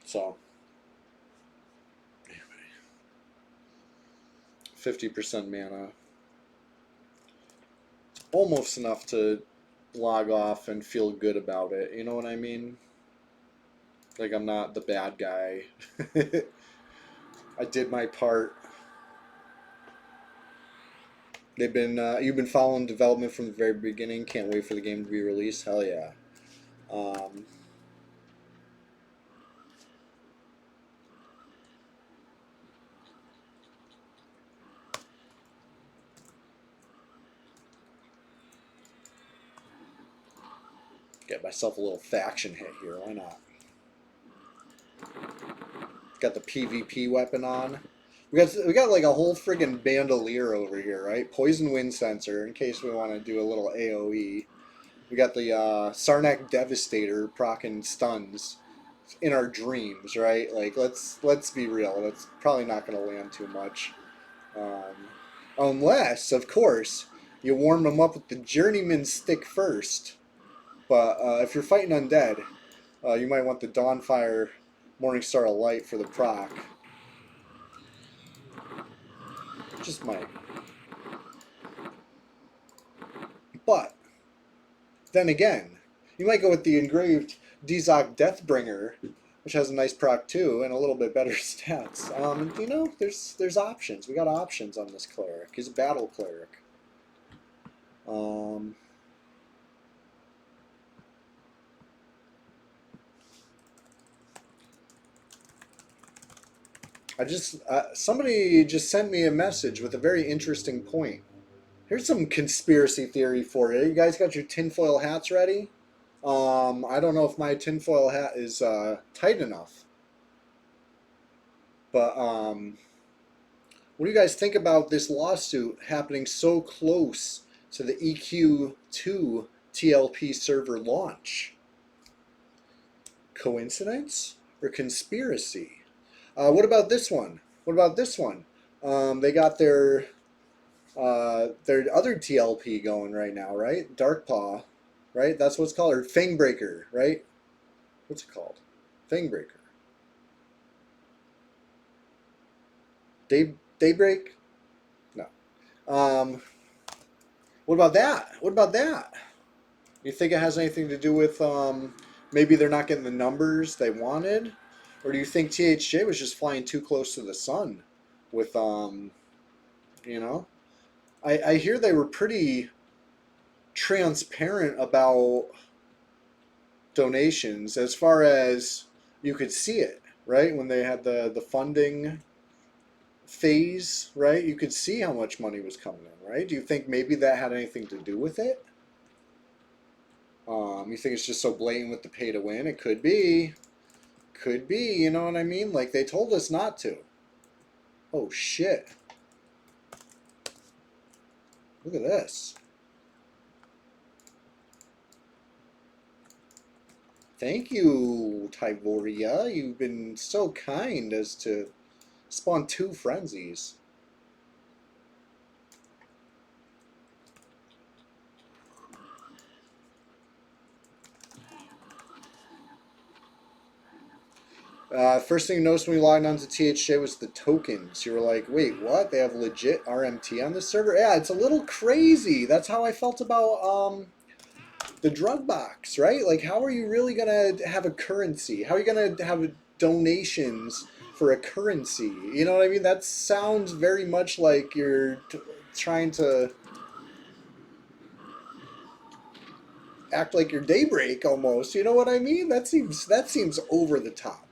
So, 50% mana. Almost enough to log off and feel good about it. You know what I mean? Like I'm not the bad guy. I did my part. You've been following development from the very beginning. Can't wait for the game to be released. Hell yeah. Um, get myself a little faction hit here. Why not? Got the PvP weapon on. We got like a whole friggin' bandolier over here, right? Poison wind sensor in case we want to do a little AOE. We got the Sarnak Devastator procking stuns in our dreams, right? Like let's be real. That's probably not going to land too much, um, unless, of course, you warm them up with the Journeyman stick first. But if you're fighting undead, you might want the Dawnfire Morningstar of Light for the proc. Just might. But then again, You might go with the engraved Dizok Deathbringer, which has a nice proc too and a little bit better stats. You know, there's options. We got options on this cleric. He's a battle cleric. Somebody just sent me a message with a very interesting point. Here's some conspiracy theory for you. You guys got your tinfoil hats ready? I don't know if my tinfoil hat is tight enough, but what do you guys think about this lawsuit happening so close to the EQ2 TLP server launch? Coincidence or conspiracy? What about this one? What about this one? They got their other TLP going right now, right? Darkpaw, right? That's what's called, or Fangbreaker, right? What's it called? Fangbreaker. Daybreak? No. What about that? What about that? You think it has anything to do with maybe they're not getting the numbers they wanted? Or do you think THJ was just flying too close to the sun with you know? I hear they were pretty transparent about donations as far as you could see it, right? When they had the funding phase, right? You could see how much money was coming in, right? Do you think maybe that had anything to do with it? You think it's just so blatant with the pay to win? It could be. Could be, you know what I mean? Like they told us not to. Oh shit. Look at this. Thank you, Tyvoria. You've been so kind as to spawn 2 frenzies. First thing you noticed when we logged onto THJ was the tokens. You were like, wait, what? They have legit RMT on this server? Yeah, it's a little crazy. That's how I felt about the drug box, right? Like, how are you really going to have a currency? How are you going to have donations for a currency? You know what I mean? That sounds very much like you're trying to act like you're Daybreak almost. You know what I mean? That seems over the top.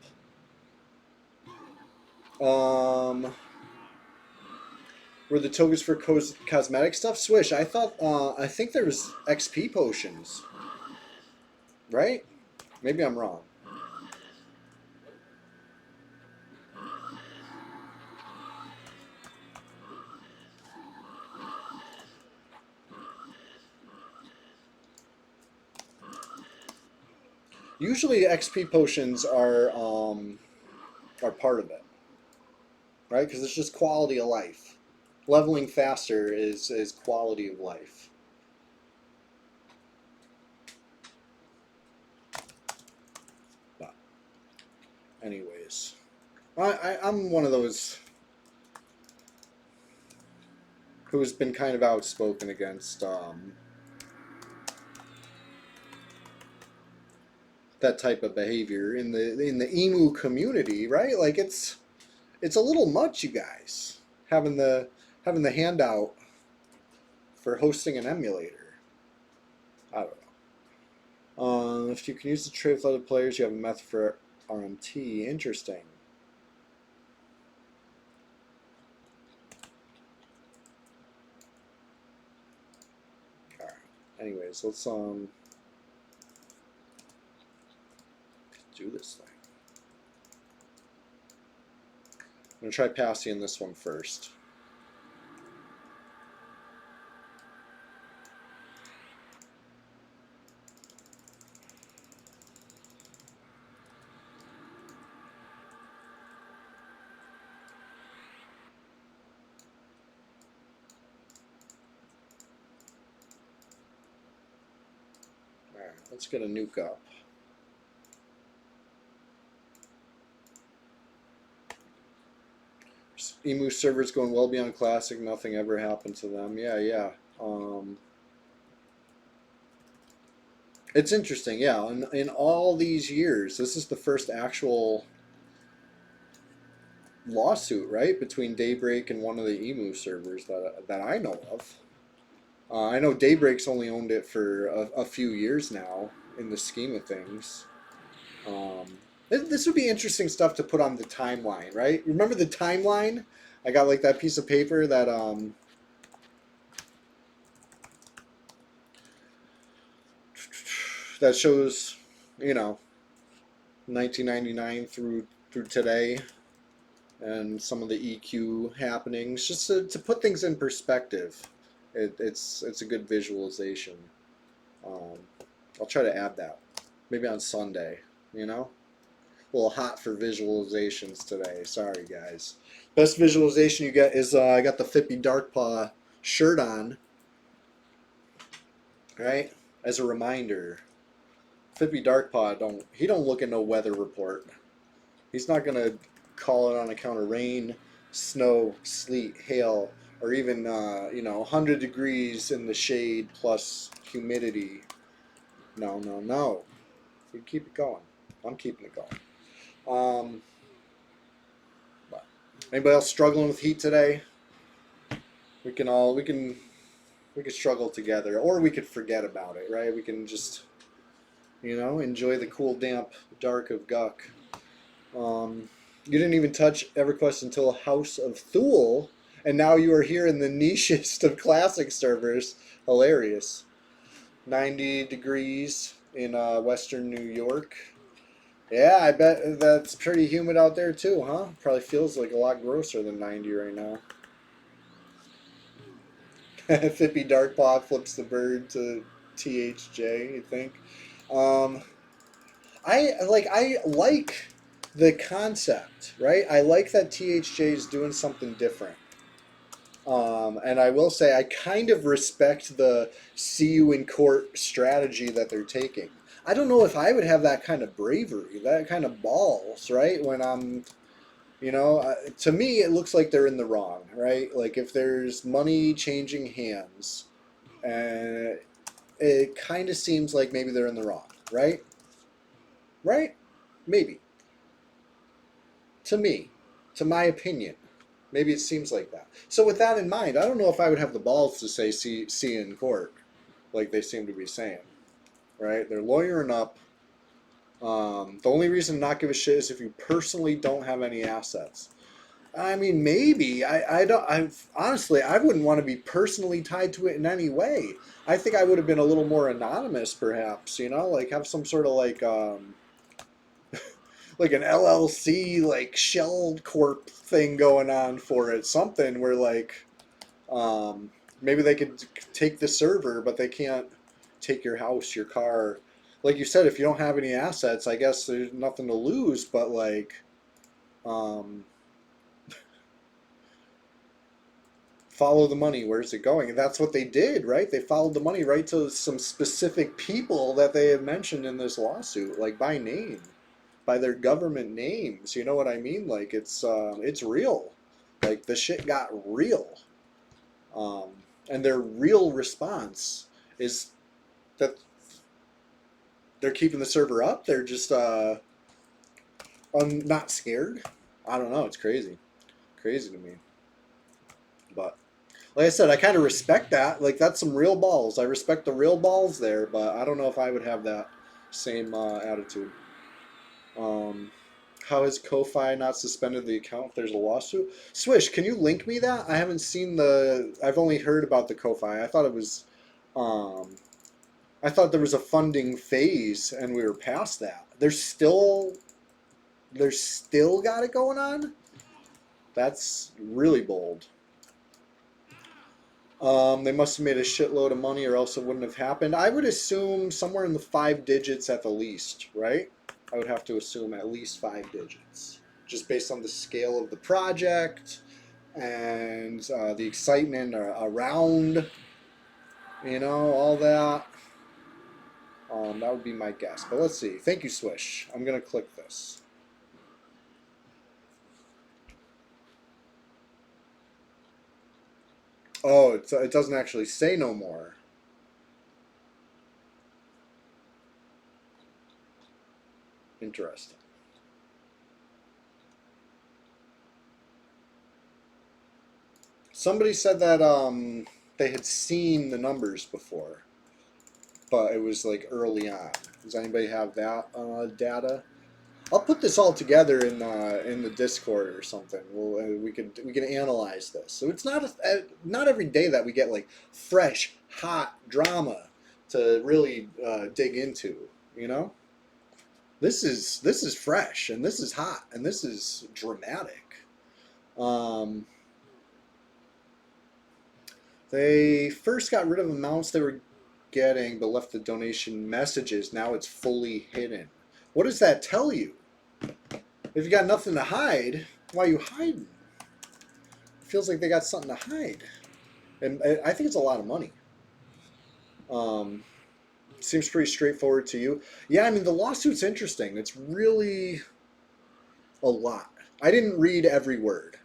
Were the tokens for cosmetic stuff? Swish. I think there was XP potions, right? Maybe I'm wrong. Usually XP potions are part of it, right? Because it's just quality of life. Leveling faster is quality of life. But anyways, I'm one of those who has been kind of outspoken against that type of behavior in the emu community, right? Like it's a little much, you guys, having the handout for hosting an emulator. I don't know. If you can use the trade with other players, you have a method for RMT. Interesting. All right. Anyways, let's do this thing. I'm gonna try passing this one first. All right, let's get a nuke up. Emu servers going well beyond classic. Nothing ever happened to them. Yeah. It's interesting, yeah. In all these years, this is the first actual lawsuit, right, between Daybreak and one of the Emu servers that I know of. I know Daybreak's only owned it for a few years now in the scheme of things. This would be interesting stuff to put on the timeline, right? Remember the timeline? I got like that piece of paper that shows, you know, 1999 through today, and some of the EQ happenings, just to put things in perspective. It's a good visualization. Um, I'll try to add that maybe on Sunday. You know, a little hot for visualizations today. Sorry guys. Best visualization you get is I got the Fippy Darkpaw shirt on, right? As a reminder, Fippy Darkpaw don't look at no weather report. He's not gonna call it on account of rain, snow, sleet, hail, or even 100 degrees in the shade plus humidity. No, no, no. We keep it going. I'm keeping it going. Um, but anybody else struggling with heat today? We can struggle together, or we could forget about it, right? We can just enjoy the cool, damp dark of Guck. You didn't even touch EverQuest until House of Thule, and now you are here in the nichest of classic servers. Hilarious. 90 degrees in western New York. Yeah, I bet that's pretty humid out there too, huh? Probably feels like a lot grosser than 90 right now. Fippy Darkpaw flips the bird to THJ, you think? Um, I like the concept, right? I like that THJ is doing something different. And I will say I kind of respect the see you in court strategy that they're taking. I don't know if I would have that kind of bravery, that kind of balls, right? When to me it looks like they're in the wrong, right? Like if there's money changing hands, and it kind of seems like maybe they're in the wrong, right? Right? Maybe. To me, to my opinion. Maybe it seems like that. So with that in mind, I don't know if I would have the balls to say see in court, like they seem to be saying. Right? They're lawyering up. The only reason to not give a shit is if you personally don't have any assets. I mean, maybe I don't. I honestly, I wouldn't want to be personally tied to it in any way. I think I would have been a little more anonymous, perhaps. Like have some sort of like an LLC, like shell corp thing going on for it. Something where um, maybe they could take the server, but they can't take your house, your car. Like you said, if you don't have any assets, I guess there's nothing to lose. But um, follow the money. Where's it going? And that's what they did, right? They followed the money right to some specific people that they have mentioned in this lawsuit, like by name, by their government names. You know what I mean? Like it's real. Like the shit got real. Um, and their real response is that they're keeping the server up. They're just not scared. I don't know. It's crazy, crazy to me. But like I said, I kind of respect that. Like that's some real balls. I respect the real balls there, but I don't know if I would have that same attitude. Um, how has Ko-Fi not suspended the account if there's a lawsuit? Swish, can you link me that? I haven't seen the. I've only heard about the Ko-Fi. I thought it was. Um, I thought there was a funding phase and we were past that. There's still got it going on. That's really bold. They must have made a shitload of money or else it wouldn't have happened. I would assume somewhere in the 5 digits at the least, right? I would have to assume at least 5 digits. Just based on the scale of the project and the excitement around, all that. That would be my guess. But let's see. Thank you, Swish. I'm going to click this. Oh, it doesn't actually say no more. Interesting. Somebody said that they had seen the numbers before, but it was like early on. Does anybody have that data? I'll put this all together in the Discord or something. We can analyze this. So it's not every day that we get like fresh, hot drama to really dig into. You know, this is fresh and this is hot and this is dramatic. Um, they first got rid of amounts they were getting, but left the donation messages. Now it's fully hidden. What does that tell you? If you got nothing to hide, why are you hiding? It feels like they got something to hide. And I think it's a lot of money. Seems pretty straightforward to you. Yeah, I mean, the lawsuit's interesting. It's really a lot. I didn't read every word,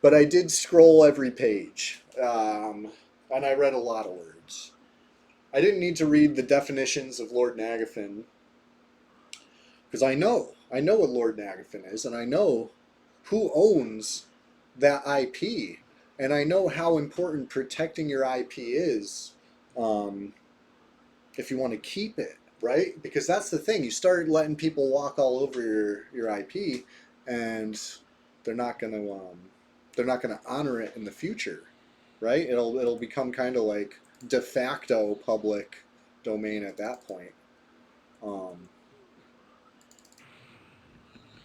but I did scroll every page. And I read a lot of words. I didn't need to read the definitions of Lord Nagafen, because I know what Lord Nagafen is, and I know who owns that IP, and I know how important protecting your IP is, if you want to keep it, right? Because that's the thing. You start letting people walk all over your IP, and they're not gonna honor it in the future, right? It'll become kind of like de facto public domain at that point.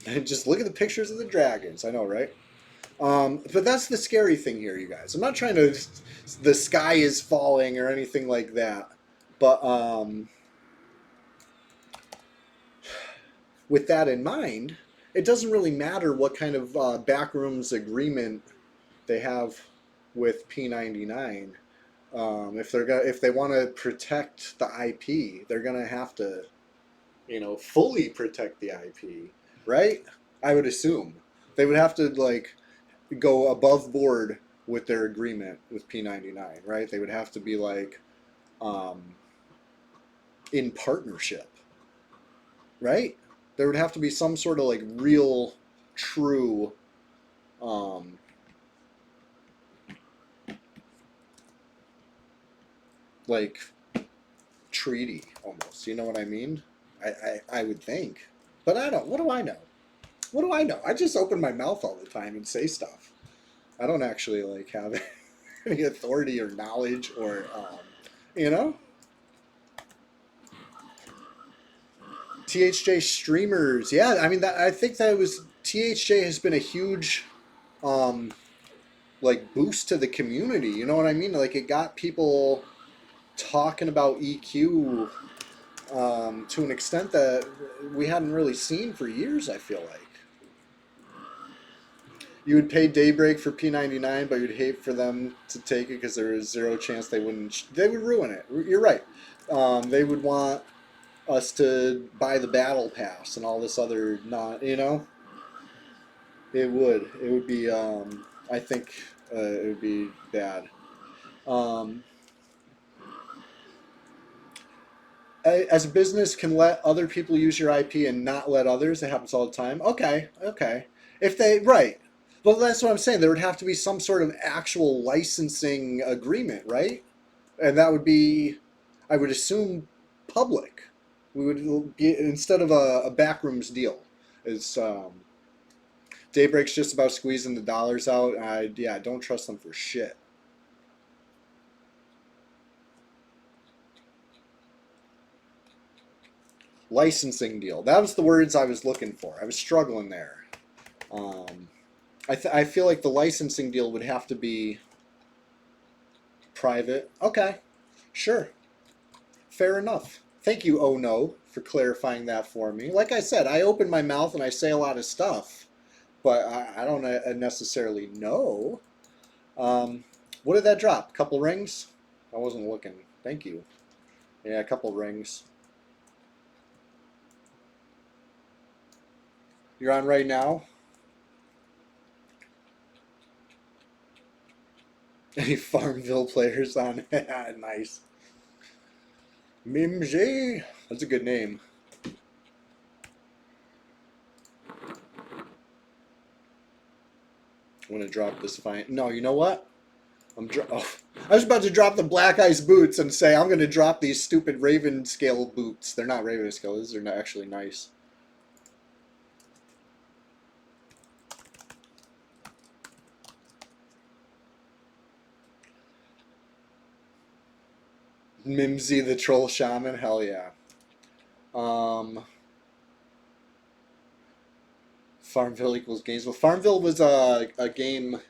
And just look at the pictures of the dragons. I know, right? But that's the scary thing here, you guys. I'm not trying to. The sky is falling or anything like that. But with that in mind, it doesn't really matter what kind of backrooms agreement they have with P99. If they want to protect the IP, they're gonna have to, fully protect the IP, right? I would assume they would have to like go above board with their agreement with P99, right? They would have to be like um, in partnership, right? There would have to be some sort of like real, true, um, like treaty almost. You know what I mean? I would think, but I don't. What do I know? What do I know? I just open my mouth all the time and say stuff. I don't actually like have any authority or knowledge or, you know. THJ streamers, yeah. I mean, I think that was THJ has been a huge, um, like boost to the community. You know what I mean? Like it got people talking about EQ to an extent that we hadn't really seen for years. I feel like you would pay Daybreak for P99, but you'd hate for them to take it because there is zero chance they wouldn't. They would ruin it. You're right. They wowould want us to buy the battle pass and all this other not. It would. It would be. I think it would be bad. Um, as a business can let other people use your IP and not let others. It happens all the time. Okay, okay. If they right, well, that's what I'm saying. There would have to be some sort of actual licensing agreement, right? And that would be, I would assume, public. We would be instead of a backrooms deal. Is Daybreak's just about squeezing the dollars out. Yeah, don't trust them for shit. Licensing deal. That was the words I was looking for. I was struggling there. Um, I feel like the licensing deal would have to be private. Okay, sure. Fair enough. Thank you, Oh No, for clarifying that for me. Like I said, I open my mouth and I say a lot of stuff, but I don't necessarily know. Um, what did that drop? A couple rings? I wasn't looking. Thank you. Yeah, a couple rings. You're on right now? Any Farmville players on? Nice. Mimsy. That's a good name. I'm gonna drop this fine. No, you know what? Oh, I was about to drop the black ice boots and say I'm gonna drop these stupid Raven scale boots. They're not Raven scale. These are not actually nice. Mimsy the Troll Shaman. Hell yeah. Um, Farmville equals Gainesville. Farmville was a game.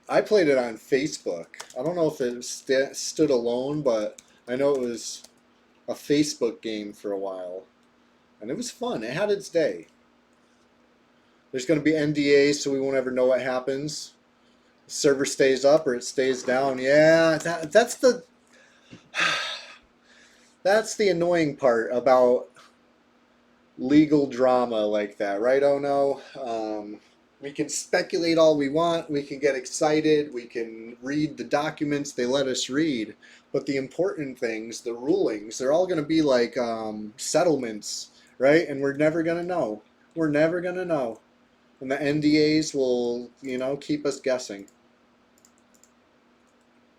I played it on Facebook. I don't know if it stood alone, but I know it was a Facebook game for a while, and it was fun. It had its day. There's going to be NDAs, so we won't ever know what happens. The server stays up or it stays down. Yeah, that's the annoying part about legal drama like that, right? Oh no. We can speculate all we want. We can get excited. We can read the documents they let us read. But the important things, the rulings, they're all going to be like settlements, right? And we're never going to know. We're never going to know. And the NDAs will, keep us guessing.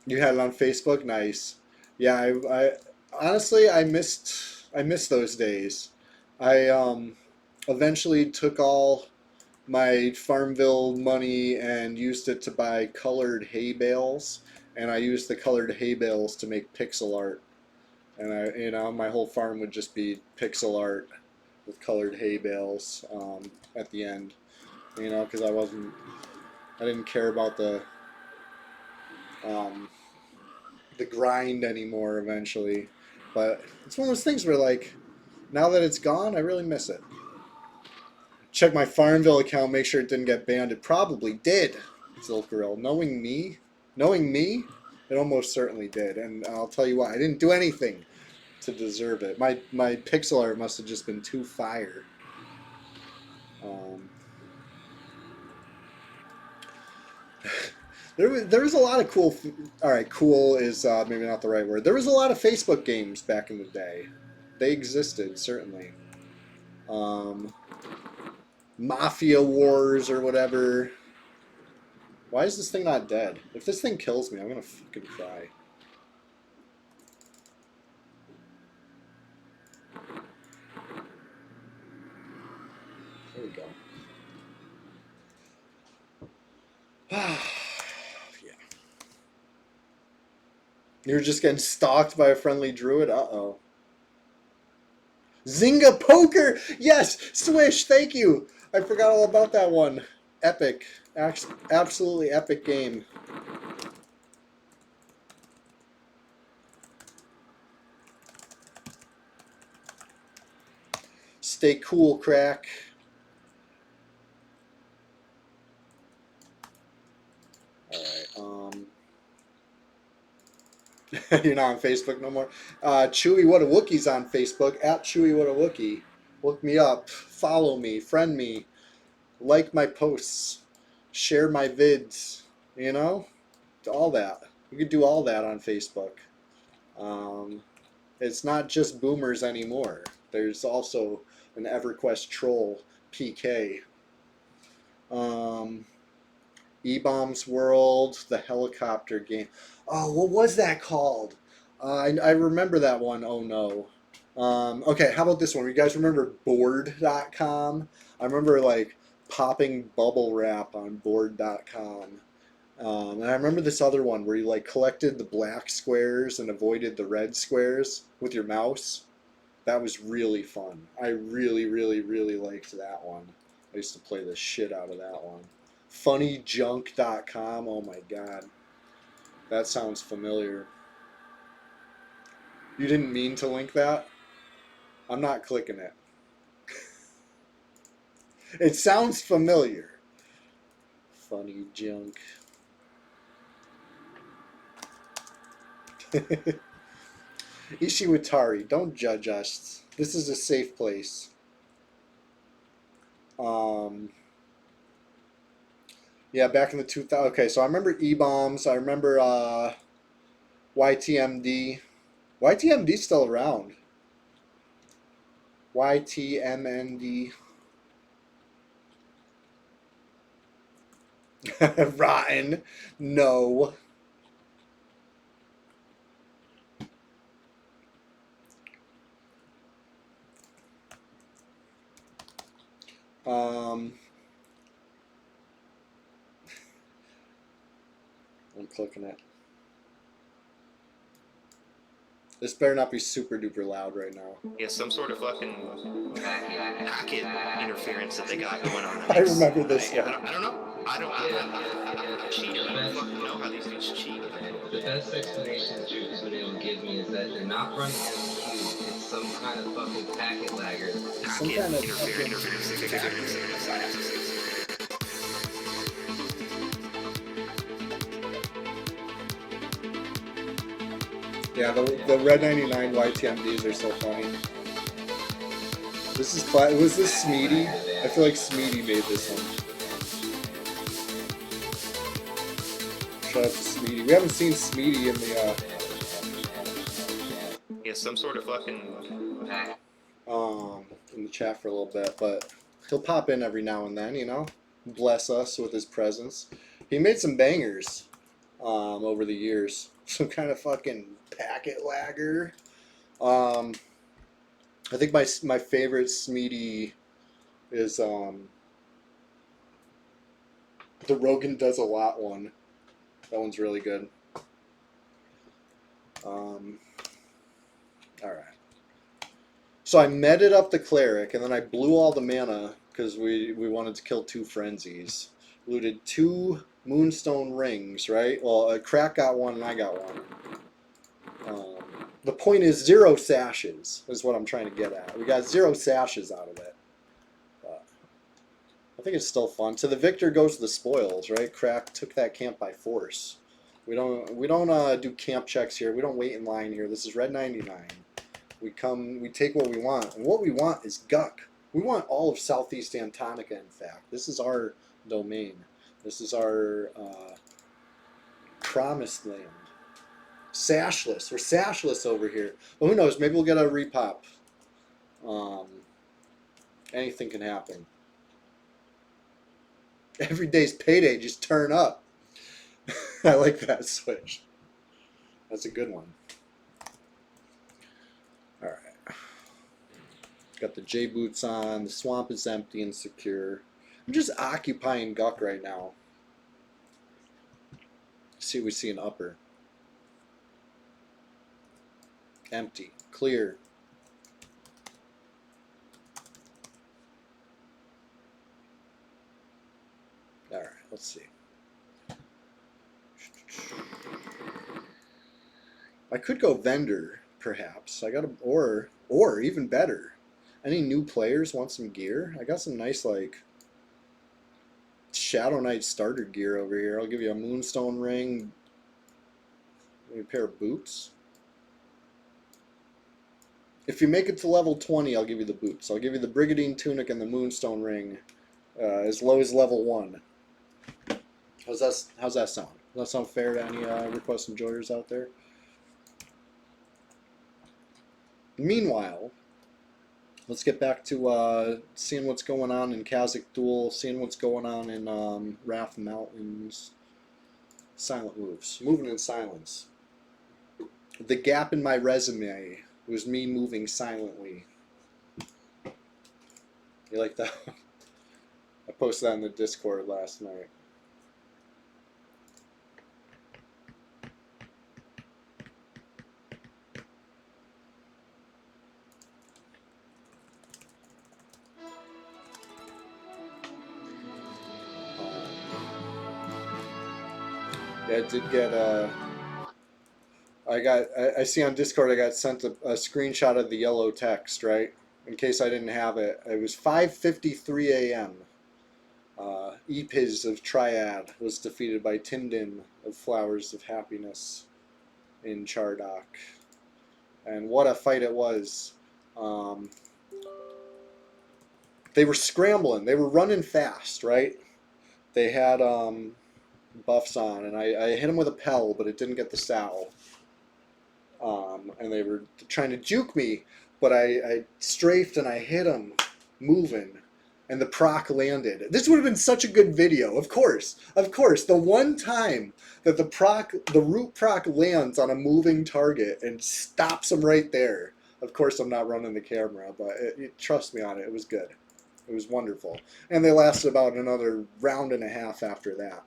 You had it on Facebook? Nice. Yeah, I honestly I missed those days. I eventually took all my Farmville money and used it to buy colored hay bales, and I used the colored hay bales to make pixel art. And my whole farm would just be pixel art with colored hay bales at the end. Because I didn't care about um, the grind anymore eventually. But it's one of those things where, like, now that it's gone, I really miss it. Check my Farmville account, make sure it didn't get banned. It probably did, Zilkaril. Knowing me, it almost certainly did. And I'll tell you what, I didn't do anything to deserve it. My pixel art must have just been too fire. Um, there was a lot of cool. All right, cool is maybe not the right word. There was a lot of Facebook games back in the day. They existed certainly. Um, Mafia Wars or whatever. Why is this thing not dead? If this thing kills me, I'm gonna fucking cry. There we go. Yeah. You were just getting stalked by a friendly druid? Uh-oh. Zynga Poker! Yes! Swish, thank you! I forgot all about that one. Epic. Absolutely epic game. Stay cool, crack. Alright, you're not on Facebook no more. Chewy What a Wookie's on Facebook. At Chewy What a Wookie. Look me up. Follow me. Friend me. Like my posts. Share my vids. All that. You could do all that on Facebook. It's not just boomers anymore. There's also an EverQuest troll, PK. E-Bombs World, the helicopter game. Oh, what was that called? I remember that one. Oh no. Okay, how about this one? You guys remember board.com? I remember like popping bubble wrap on board.com. And I remember this other one where you like collected the black squares and avoided the red squares with your mouse. That was really fun. I really, really, really liked that one. I used to play the shit out of that one. Funnyjunk.com. Oh my god. That sounds familiar. You didn't mean to link that? I'm not clicking it. It sounds familiar. Funny junk. Ishiwatari, don't judge us. This is a safe place. Yeah, back in the 2000. Okay, so I remember E-Bombs. I remember YTMD. YTMD's still around. YTMND. Rotten. No. I'm clicking it. This better not be super duper loud right now. Yeah, some sort of fucking packet interference that they got going on. I remember this one. I don't know. I'm not a cheater. I don't fucking know how these things cheat. The best explanation CHEWSDAY will give me is that they're not running MQ. It's some kind of fucking packet lagger. Some kind of Interference. Yeah, the Red 99 YTMDs are so funny. This is was this Smeedy? I feel like Smeedy made this one. Shout out to Smeedy. We haven't seen Smeedy in the Yeah, some sort of fucking in the chat for a little bit, but he'll pop in every now and then, you know, bless us with his presence. He made some bangers over the years. Some kind of fucking packet lagger. I think my favorite Smeedy is the Rogan Does a Lot one. That one's really good. All right. So I meted up the cleric, and then I blew all the mana because we wanted to kill 2 frenzies. Looted 2 moonstone rings, right? Well, a crack got 1 and I got 1. The point is 0 sashes is what I'm trying to get at. We got 0 sashes out of it. But I think it's still fun. To the victor goes the spoils, right? Crack took that camp by force. We don't do camp checks here. We don't wait in line here. This is Red 99. We take what we want, and what we want is Guck. We want all of Southeast Antonica. In fact, this is our domain. This is our promised land. Sashless. We're sashless over here. But who knows? Maybe we'll get a repop. Anything can happen. Every day's payday. Just turn up. I like that switch. That's a good one. All right. Got the J boots on. The swamp is empty and secure. I'm just occupying Guck right now. See what we see in upper. Empty. Clear. All right, let's see. I could go vendor, perhaps. I got a, or even better. Any new players want some gear? I got some nice, like, Shadow Knight starter gear over here. I'll give you a Moonstone ring, maybe a pair of boots. If you make it to level 20, I'll give you the boots. I'll give you the Brigandine tunic and the Moonstone ring as low as level 1. How's that sound? Does that sound fair to any request enjoyers out there? Meanwhile, let's get back to seeing what's going on in Kazakh Duel, seeing what's going on in Wrath Mountains. Silent moves. Moving in silence. The gap in my resume was me moving silently. You like that? I posted that in the Discord last night. Yeah, I did get I see on Discord I got sent a screenshot of the yellow text, right? In case I didn't have it. It was 5:53 a.m. Epiz of Triad was defeated by Tindin of Flowers of Happiness in Chardok. And what a fight it was. They were scrambling. They were running fast, right? They had buffs on, and I hit him with a Pell, but it didn't get the Sal. And they were trying to juke me, but I strafed and I hit him, moving, and the proc landed. This would have been such a good video. Of course. The one time that the root proc lands on a moving target and stops him right there. Of course, I'm not running the camera, but trust me on it. It was good. It was wonderful. And they lasted about another round and a half after that.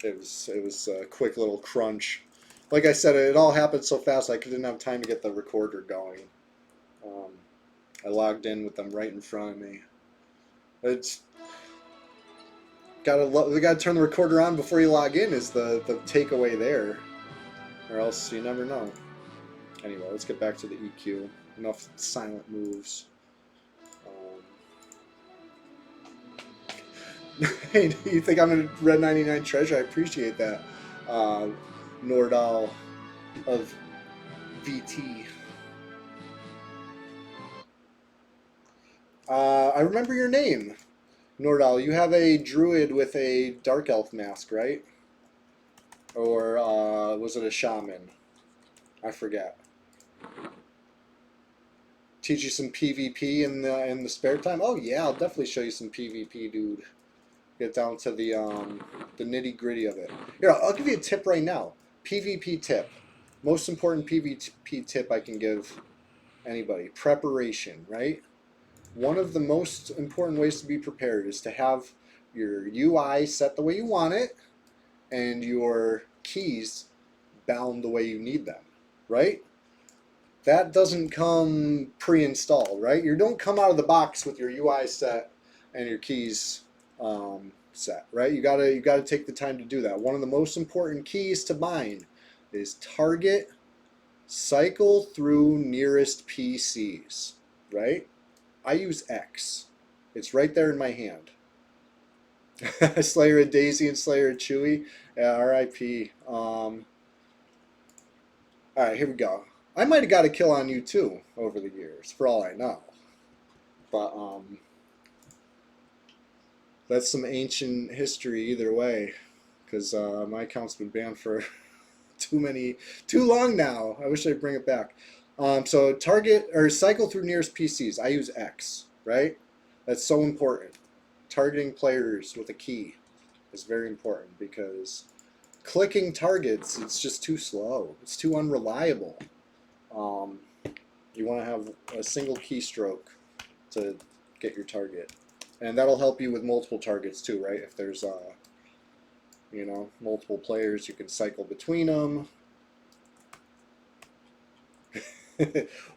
It was a quick little crunch. Like I said, it all happened so fast I didn't have time to get the recorder going. I logged in with them right in front of me. It's gotta turn the recorder on before you log in is the takeaway there, or else you never know. Anyway, let's get back to the EQ. Enough silent moves. Hey, you think I'm a Red 99 treasure? I appreciate that. Nordal of VT. I remember your name, Nordal. You have a druid with a dark elf mask, right? Or was it a shaman? I forget. Teach you some PvP in the spare time? Oh yeah, I'll definitely show you some PvP, dude. Get down to the nitty gritty of it. Here, I'll give you a tip right now. PvP tip. Most important PvP tip I can give anybody. Preparation, right? One of the most important ways to be prepared is to have your UI set the way you want it and your keys bound the way you need them, right? That doesn't come pre-installed, right? You don't come out of the box with your UI set and your keys set, right? You gotta take the time to do that. One of the most important keys to bind is target, cycle through nearest PCs, right? I use X. It's right there in my hand. Slayer of Daisy and Slayer of Chewy. Yeah, RIP. Alright, here we go. I might have got a kill on you too over the years, for all I know. But, that's some ancient history either way, because my account's been banned for too long now. I wish I'd bring it back. So target or cycle through nearest PCs. I use X, right? That's so important. Targeting players with a key is very important because clicking targets, it's just too slow. It's too unreliable. You want to have a single keystroke to get your target. And that'll help you with multiple targets too, right? If there's, multiple players, you can cycle between them.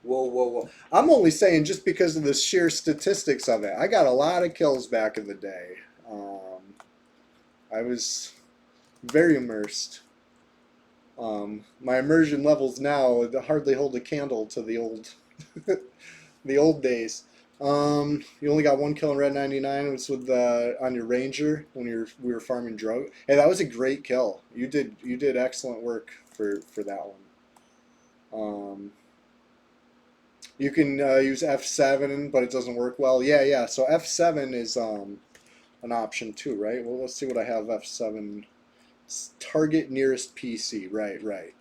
Whoa. I'm only saying just because of the sheer statistics of it. I got a lot of kills back in the day. I was very immersed. My immersion levels now hardly hold a candle to the old the old days. You only got one kill in Red 99. It was with on your Ranger when we were farming drug. Hey, that was a great kill. You did excellent work for that one. You can use F7, but it doesn't work well. Yeah. So F7 is an option too, right? Well, let's see what I have. F7 target nearest PC. Right.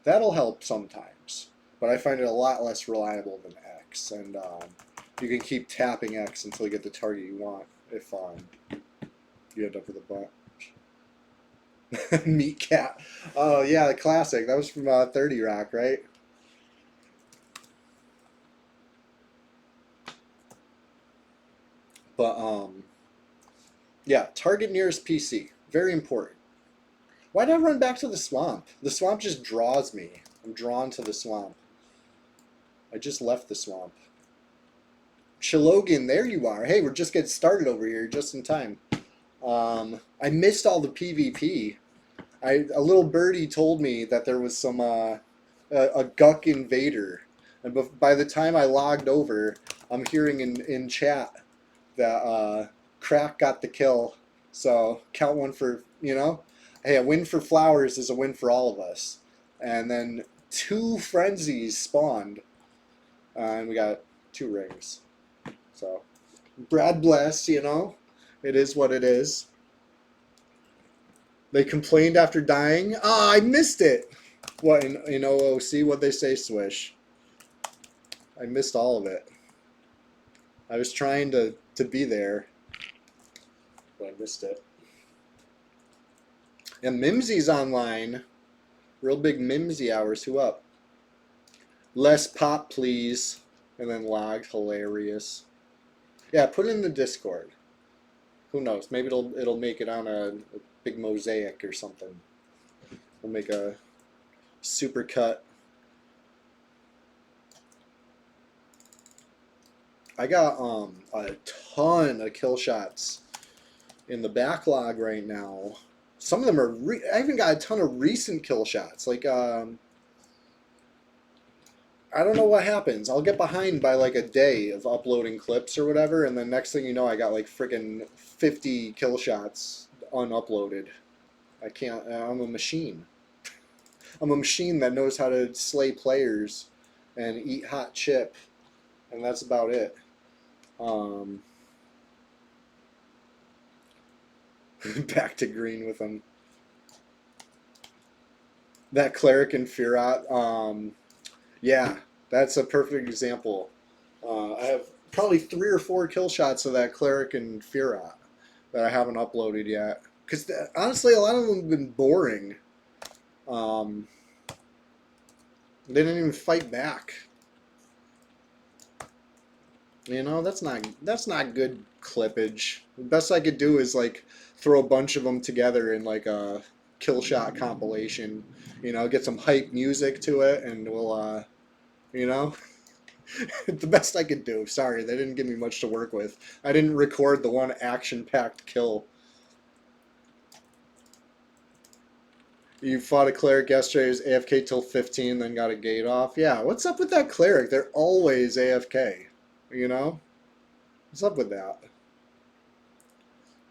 That'll help sometimes, but I find it a lot less reliable than X. And you can keep tapping X until you get the target you want. If you end up with a bunch. Meat Cat. Oh yeah, the classic. That was from 30 Rock, right? But yeah, target nearest PC. Very important. Why did I run back to the swamp? The swamp just draws me. I'm drawn to the swamp. I just left the swamp. Chilogan, there you are. Hey, we're just getting started over here, just in time. I missed all the PvP. A little birdie told me that there was some a Guck invader, and by the time I logged over, I'm hearing in chat that Crack got the kill. So count one for Hey, a win for Flowers is a win for all of us. And then 2 frenzies spawned, and we got 2 rings. So, Brad bless, it is what it is. They complained after dying. Ah, I missed it. What, in OOC, what'd they say, Swish? I missed all of it. I was trying to be there, but I missed it. And Mimsy's online. Real big Mimsy hours. Who up? Less pop, please. And then log. Hilarious. Yeah, put it in the Discord. Who knows? Maybe it'll make it on a big mosaic or something. We'll make a super cut. I got a ton of kill shots in the backlog right now. Some of them are I even got a ton of recent kill shots. Like I don't know what happens. I'll get behind by like a day of uploading clips or whatever, and then next thing you know, I got like freaking 50 kill shots unuploaded. I can't. I'm a machine. I'm a machine that knows how to slay players and eat hot chip, and that's about it. Back to green with them. That cleric and Firat. Yeah, that's a perfect example. I have probably 3 or 4 kill shots of that cleric and Firat that I haven't uploaded yet. Because honestly, a lot of them have been boring. They didn't even fight back. You know, that's not good clippage. The best I could do is like throw a bunch of them together in like a kill shot compilation. You know, get some hype music to it, and we'll, you know, the best I could do. Sorry, they didn't give me much to work with. I didn't record the one action-packed kill. You fought a cleric yesterday, was AFK till 15, then got a gate off. Yeah, what's up with that cleric? They're always AFK, you know? What's up with that?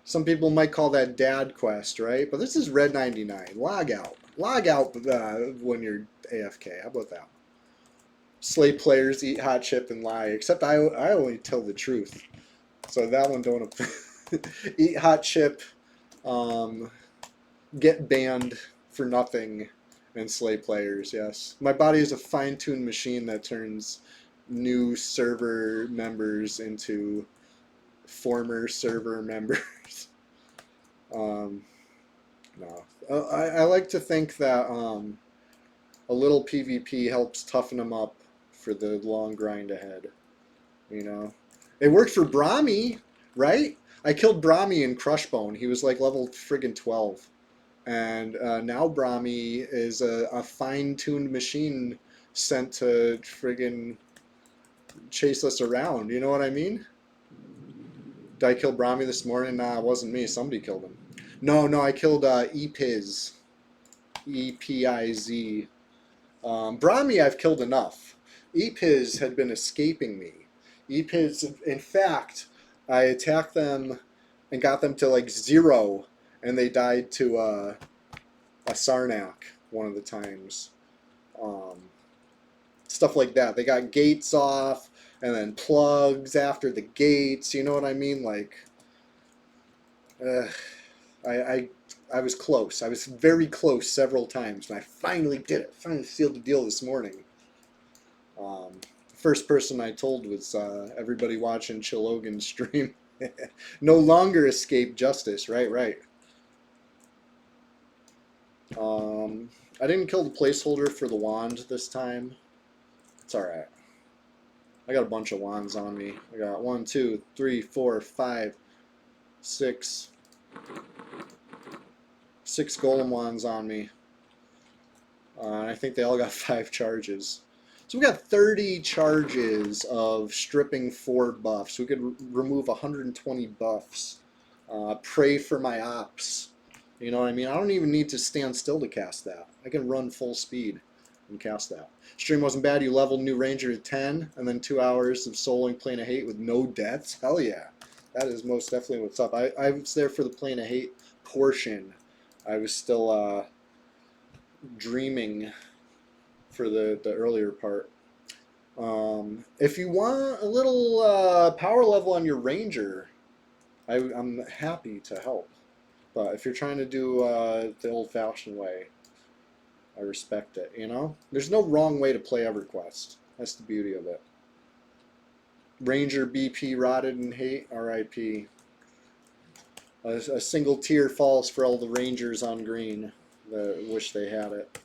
Some people might call that dad quest, right? But this is Red 99. Log out. Log out when you're AFK. How about that? Slay players, eat hot chip, and lie. Except I only tell the truth. So that one don't... eat hot chip, get banned for nothing, and slay players, yes. My body is a fine-tuned machine that turns new server members into former server members. No. I like to think that a little PvP helps toughen them up for the long grind ahead. You know? It worked for Brahmi, right? I killed Brahmi in Crushbone. He was like level friggin' 12. And now Brahmi is a fine-tuned machine sent to friggin' chase us around. You know what I mean? Did I kill Brahmi this morning? Nah, it wasn't me. Somebody killed him. No, I killed Epiz. E-P-I-Z. Brahmi I've killed enough. Epiz had been escaping me. Epiz, in fact, I attacked them and got them to like 0, and they died to a Sarnak one of the times. Stuff like that. They got gates off, and then plugs after the gates. You know what I mean? Like, I was close. I was very close several times, and I finally did it. Finally sealed the deal this morning. First person I told was everybody watching Chilogan's stream. No longer escape justice. Right. I didn't kill the placeholder for the wand this time. It's alright. I got a bunch of wands on me. I got 1, 2, 3, 4, 5, 6 golem wands on me. I think they all got 5 charges. So we got 30 charges of stripping 4 buffs. We could remove 120 buffs. Pray for my ops. You know what I mean? I don't even need to stand still to cast that. I can run full speed and cast that. Stream wasn't bad. You leveled new ranger to 10, and then 2 hours of souling Plane of Hate with no deaths. Hell yeah. That is most definitely what's up. I was there for the Plane of Hate portion. I was still dreaming for the earlier part. If you want a little power level on your ranger, I'm happy to help. But if you're trying to do the old-fashioned way, I respect it, you know? There's no wrong way to play EverQuest. That's the beauty of it. Ranger BP rotted in hate, RIP. A single tear falls for all the Rangers on green that wish they had it.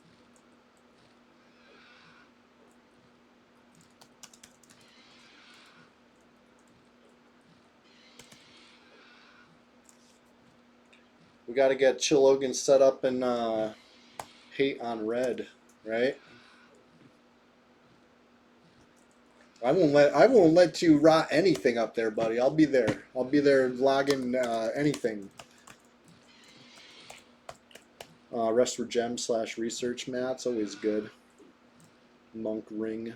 We got to get Chilogan set up and hate on red, right? I won't let you rot anything up there, buddy. I'll be there. I'll be there logging anything. Rest for gem / research mats, always good. Monk ring.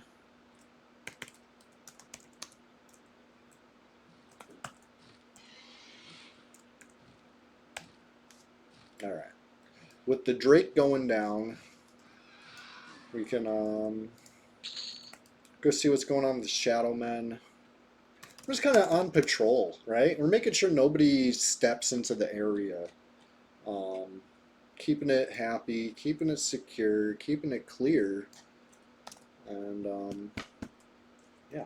All right. With the Drake going down, we can go see what's going on with the Shadow Men. We're just kind of on patrol, right? We're making sure nobody steps into the area. Keeping it happy, keeping it secure, keeping it clear, and yeah.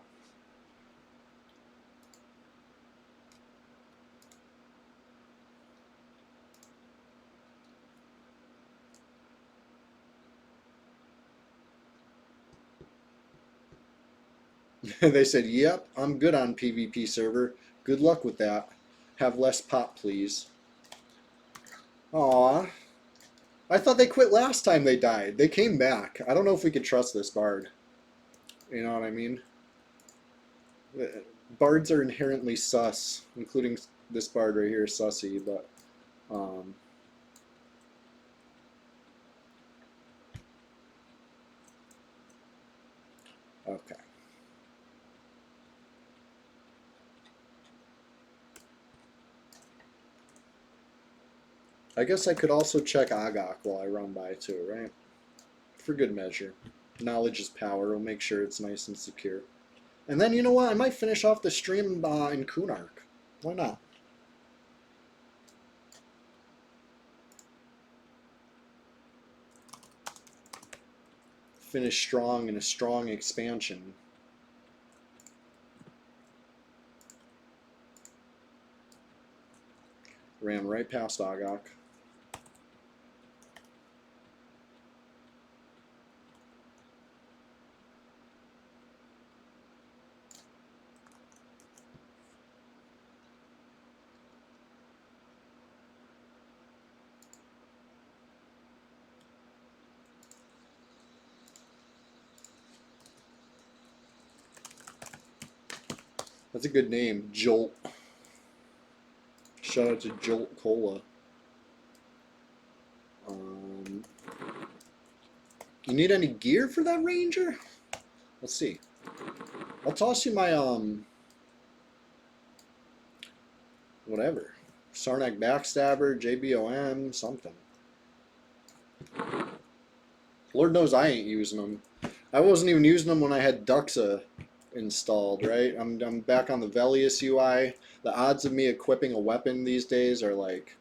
They said, yep, I'm good on PvP server. Good luck with that. Have less pop, please. Aw. I thought they quit last time they died. They came back. I don't know if we could trust this bard. You know what I mean? Bards are inherently sus, including this bard right here, sussy, but okay. I guess I could also check Agok while I run by too, right? For good measure. Knowledge is power. We'll make sure it's nice and secure. And then, you know what? I might finish off the stream in Kunark. Why not? Finish strong in a strong expansion. Ran right past Agok. That's a good name, Jolt. Shout out to Jolt Cola. You need any gear for that Ranger? Let's see. I'll toss you my whatever. Sarnak Backstabber, JBOM, something. Lord knows I ain't using them. I wasn't even using them when I had Duxa installed, right? I'm back on the Velius UI. The odds of me equipping a weapon these days are like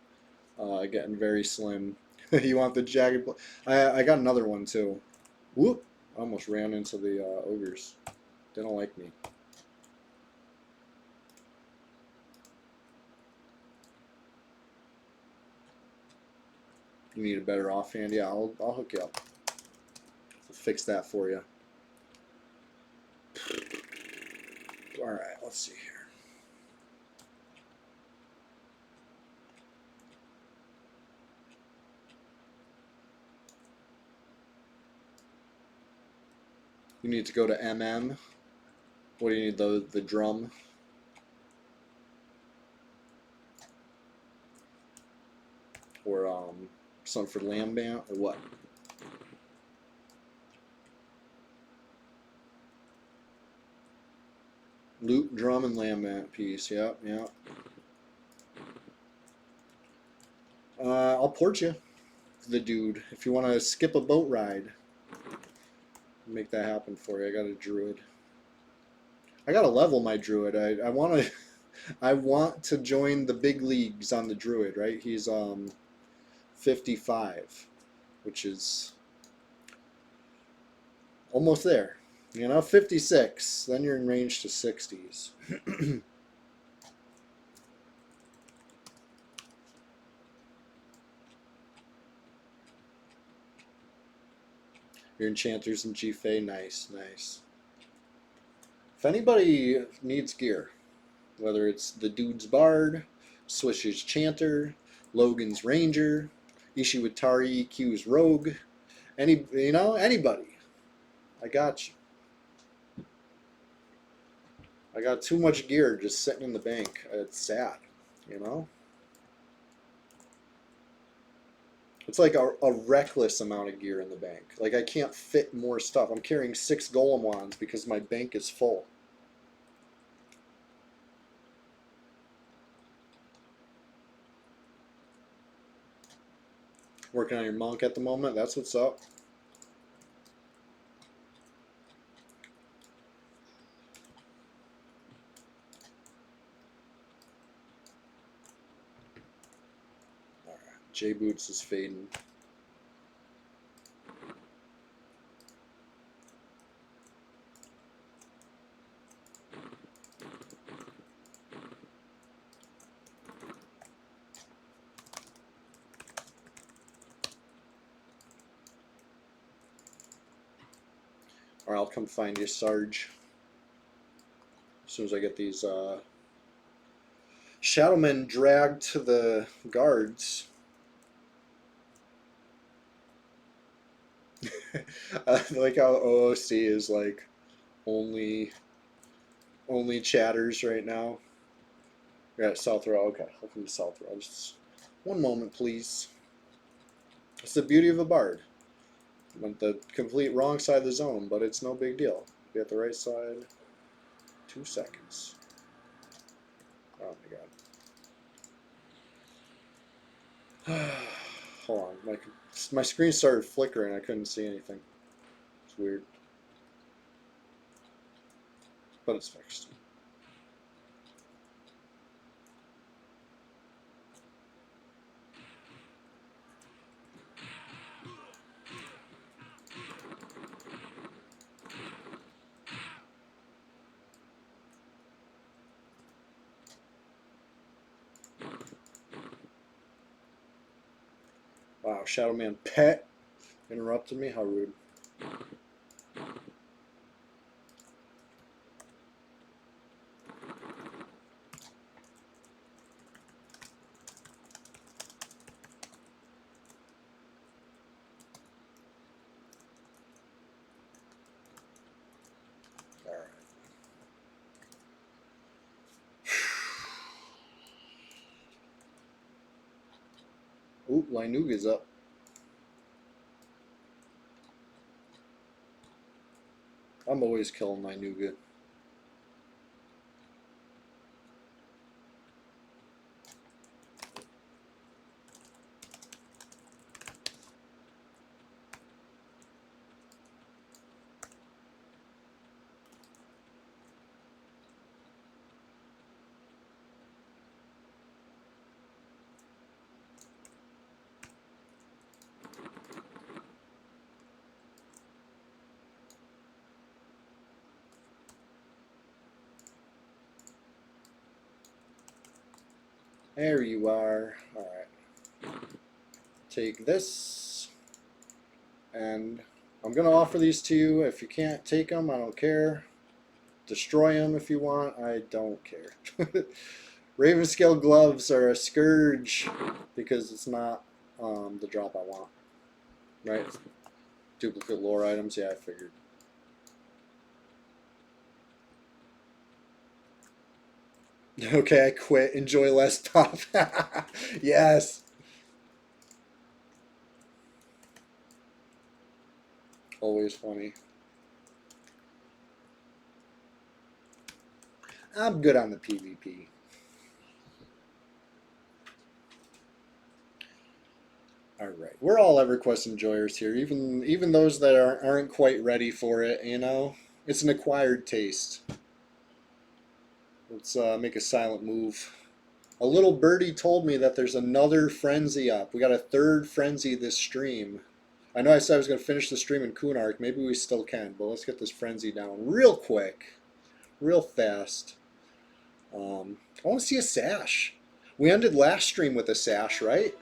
getting very slim. You want the jagged? I got another one too. Whoop! I almost ran into the ogres. They don't like me. You need a better offhand? Yeah, I'll hook you up. We'll fix that for you. All right, let's see here. You need to go to MM. What do you need? The drum. Or something for Lambant or what? Loot, drum, and Lambant piece. Yep, yep. I'll port you, the dude. If you want to skip a boat ride, make that happen for you. I got a druid. I got to level my druid. I want to. I want to join the big leagues on the druid. Right? He's 55, which is Almost there. You know, 56. Then you're in range to 60s. Your enchanters and GFA, nice, nice. If anybody needs gear, whether it's the Dude's Bard, Swish's Chanter, Logan's Ranger, Ishiwatari EQ's Rogue, anybody, I got you. I got too much gear just sitting in the bank. It's sad, you know? It's like a reckless amount of gear in the bank. Like I can't fit more stuff. I'm carrying 6 Golem Wands because my bank is full. Working on your monk at the moment. That's what's up. All right. J Boots is fading. Or I'll come find you, Sarge. As soon as I get these Shadowmen dragged to the guards. I like how OOC is like only chatters right now. We're at South Row. Okay, I'll come to South Row. Just one moment, please. It's the beauty of a bard. Went the complete wrong side of the zone, but it's no big deal. Be at the right side. 2 seconds. Oh my god. Hold on. My screen started flickering. I couldn't see anything. It's weird. But it's fixed. Wow, Shadowman Pet interrupted me. How rude. Alright. Oop, Linuga's up. I'm always killing Linuga. There you are. Alright. Take this. And I'm going to offer these to you. If you can't take them, I don't care. Destroy them if you want. I don't care. Raven Scale gloves are a scourge because it's not the drop I want. Right? Duplicate lore items. Yeah, I figured. Okay, I quit. Enjoy less pop. Yes. Always funny. I'm good on the PvP. All right, we're all EverQuest enjoyers here, even those that aren't quite ready for it. You know, it's an acquired taste. Let's make a silent move. A little birdie told me that there's another frenzy up. We got a 3rd frenzy this stream. I know I said I was going to finish the stream in Kunark. Maybe we still can, but let's get this frenzy down real quick, real fast. I want to see a sash. We ended last stream with a sash, right?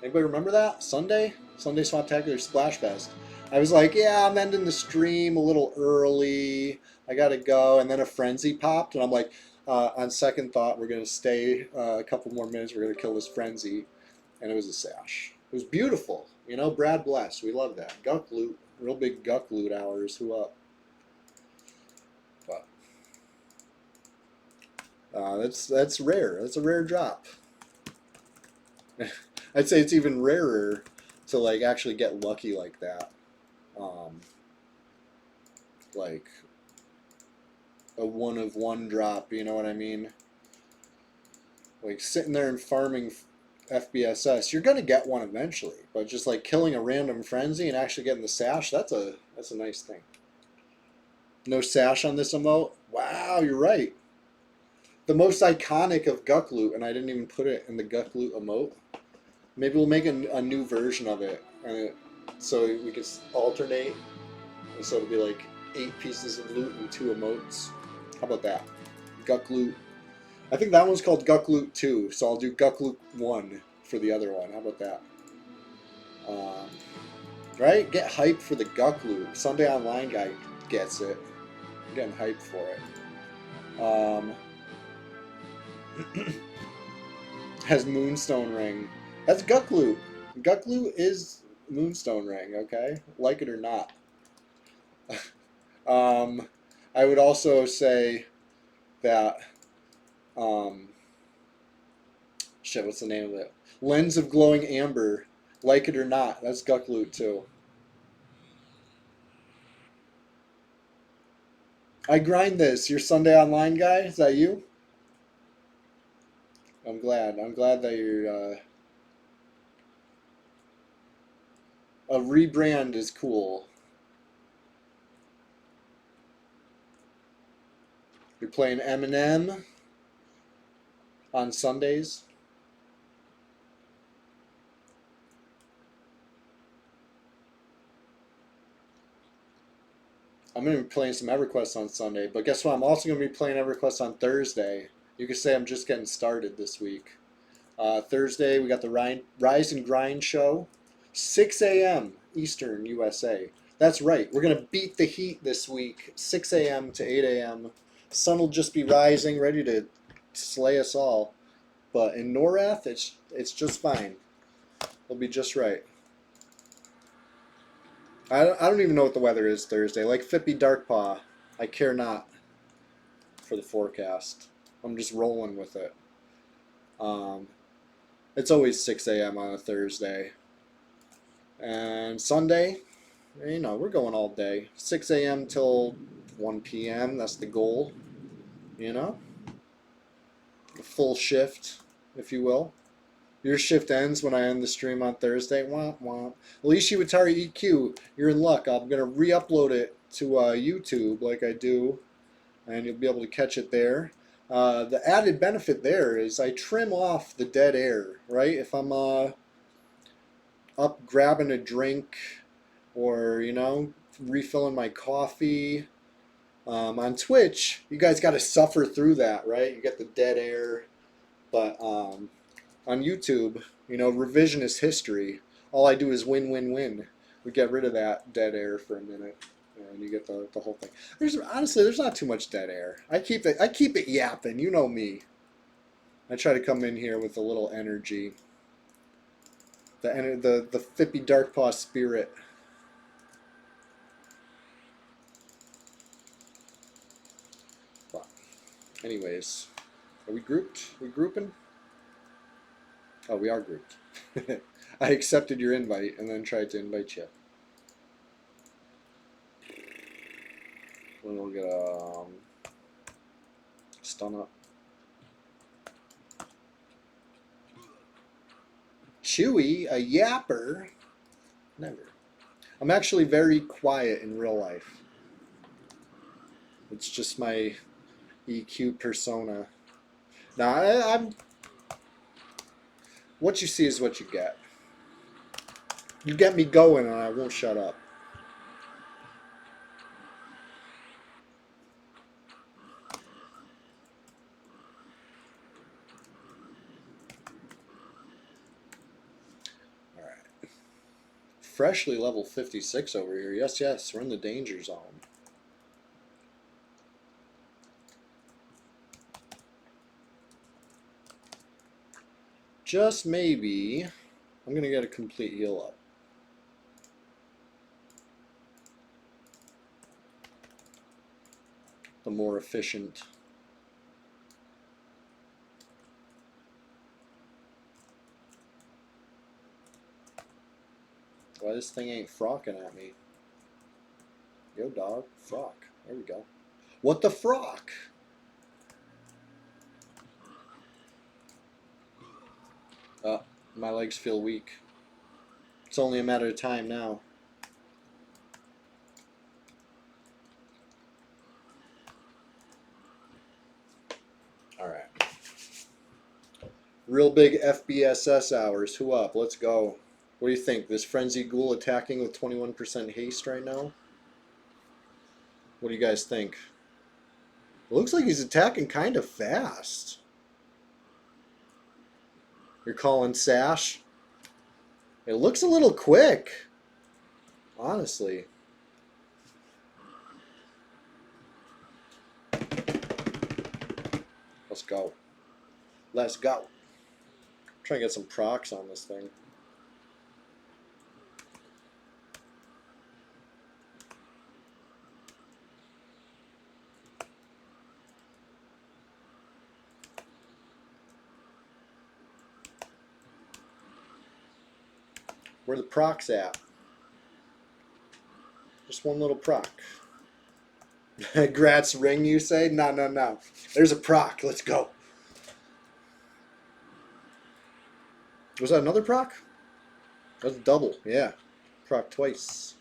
Anybody remember that? Sunday Swaptacular Splash Fest. I was like, yeah, I'm ending the stream a little early. I gotta go. And then a frenzy popped, and I'm like, on second thought, we're gonna stay a couple more minutes. We're gonna kill this frenzy, and it was a sash. It was beautiful. You know, Brad Bless. We love that. Guck loot. Real big guck loot hours. Who up? But that's rare. That's a rare drop. I'd say it's even rarer to like actually get lucky like that. Like a one of one drop, you know what I mean? Like sitting there and farming FBSS, you're gonna get one eventually, but just like killing a random frenzy and actually getting the sash, that's a nice thing. No sash on this emote? Wow, you're right. The most iconic of Guck Loot, and I didn't even put it in the Guck Loot emote. Maybe we'll make a new version of it, and so we can alternate, and so it'll be like 8 pieces of loot and 2 emotes. How about that? Guck Loot. I think that one's called Guck Loot 2, so I'll do Guck Loot 1 for the other one. How about that? Right? Get hyped for the Guck Loot. Sunday Online guy gets it. I'm getting hyped for it. Has Moonstone Ring. That's Guck Loot. Guck Loot is Moonstone Ring, okay? Like it or not. I would also say that shit, what's the name of it? Lens of Glowing Amber. Like it or not. That's Guck Loot too. I grind this. Your Sunday Online guy? Is that you? I'm glad. I'm glad that you're a rebrand is cool. You're playing Eminem on Sundays. I'm going to be playing some EverQuest on Sunday, but guess what? I'm also going to be playing EverQuest on Thursday. You could say I'm just getting started this week. Thursday, we got the Rise and Grind show, 6 a.m. Eastern USA. That's right. We're going to beat the heat this week, 6 a.m. to 8 a.m. Sun will just be rising, ready to slay us all. But in Norath, it's just fine. It'll be just right. I don't even know what the weather is Thursday. Like Fippy Darkpaw, I care not for the forecast. I'm just rolling with it. It's always 6 a.m. on a Thursday. And Sunday, you know, we're going all day. 6 a.m. till 1 p.m. That's the goal. You know? A full shift, if you will. Your shift ends when I end the stream on Thursday. Womp womp. Alicia Watari EQ, you're in luck. I'm going to re-upload it to YouTube like I do, and you'll be able to catch it there. The added benefit there is I trim off the dead air, right? If I'm up grabbing a drink or, you know, refilling my coffee. On Twitch, you guys got to suffer through that, right? You get the dead air. But on YouTube, you know, revisionist history. All I do is win, win, win. We get rid of that dead air for a minute, and you get the whole thing. Honestly, there's not too much dead air. I keep it yapping. You know me. I try to come in here with a little energy. The Fippy Darkpaw spirit. But anyways, are we grouped? We grouping? Oh, we are grouped. I accepted your invite and then tried to invite you. And we'll get a stun up. Chewy, a yapper? Never. I'm actually very quiet in real life. It's just my EQ persona. Now, I'm. What you see is what you get. You get me going and I won't shut up. Alright. Freshly level 56 over here. Yes, yes, we're in the danger zone. Just maybe, I'm going to get a complete heal up. The more efficient. Why this thing ain't frocking at me? Yo, dog. Frock. There we go. What the frock? My legs feel weak. It's only a matter of time now. Alright. Real big FBSS hours. Who up? Let's go. What do you think? This Frenzy Ghoul attacking with 21% haste right now? What do you guys think? It looks like he's attacking kind of fast. You're calling Sash? It looks a little quick. Honestly. Let's go. Let's go. Try and get some procs on this thing. Where the procs at? Just one little proc. Gratz ring, you say? No, no, no. There's a proc. Let's go. Was that another proc? That's double. Yeah. Proc twice.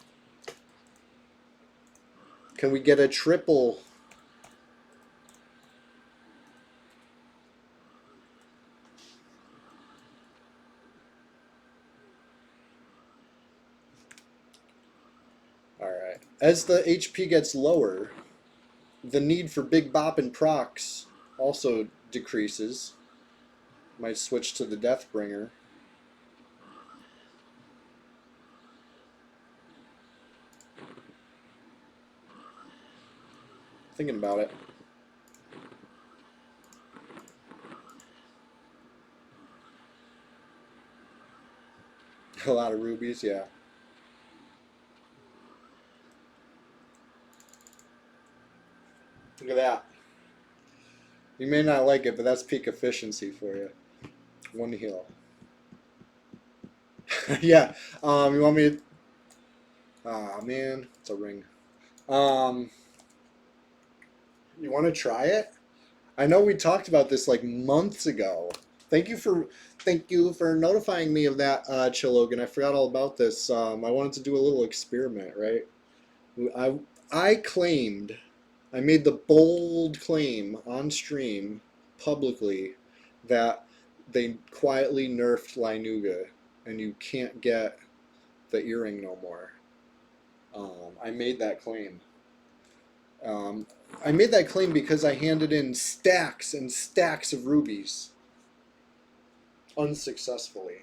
Can we get a triple? Alright. As the HP gets lower, the need for big boppin' procs also decreases. Might switch to the Deathbringer. Thinking about it. A lot of rubies, yeah. Look at that. You may not like it, but that's peak efficiency for you. One heal. Yeah. You want me to... Aw, man. It's a ring. You want to try it? I know we talked about this like months ago. Thank you for notifying me of that, Chilogan. I forgot all about this. I wanted to do a little experiment, right? I claimed, I made the bold claim on stream publicly that they quietly nerfed Linuga and you can't get the earring no more. I made that claim. I made that claim because I handed in stacks and stacks of rubies unsuccessfully.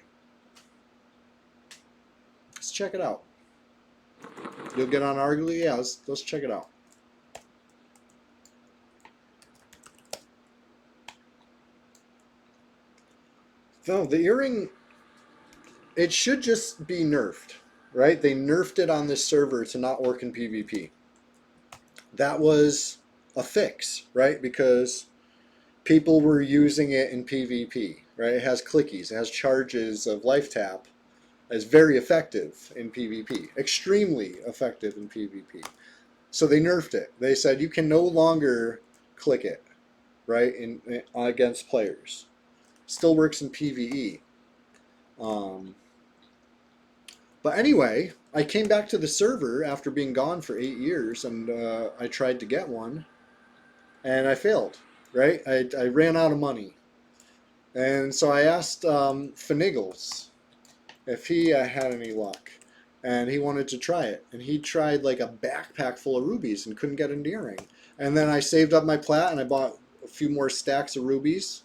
Let's check it out. You'll get on arguably? Yeah, let's check it out. No, the earring, it should just be nerfed, right? They nerfed it on this server to not work in PvP. That was a fix, right? Because people were using it in PvP, right? It has clickies, it has charges of life tap. It's very effective in PvP, extremely effective in PvP. So they nerfed it. They said you can no longer click it, right, against players. Still works in PvE. But anyway, I came back to the server after being gone for 8 years, and I tried to get one, and I failed, right? I ran out of money. And so I asked Finagles, if he had any luck, and he wanted to try it, and he tried like a backpack full of rubies and couldn't get an earring. And then I saved up my plat and I bought a few more stacks of rubies,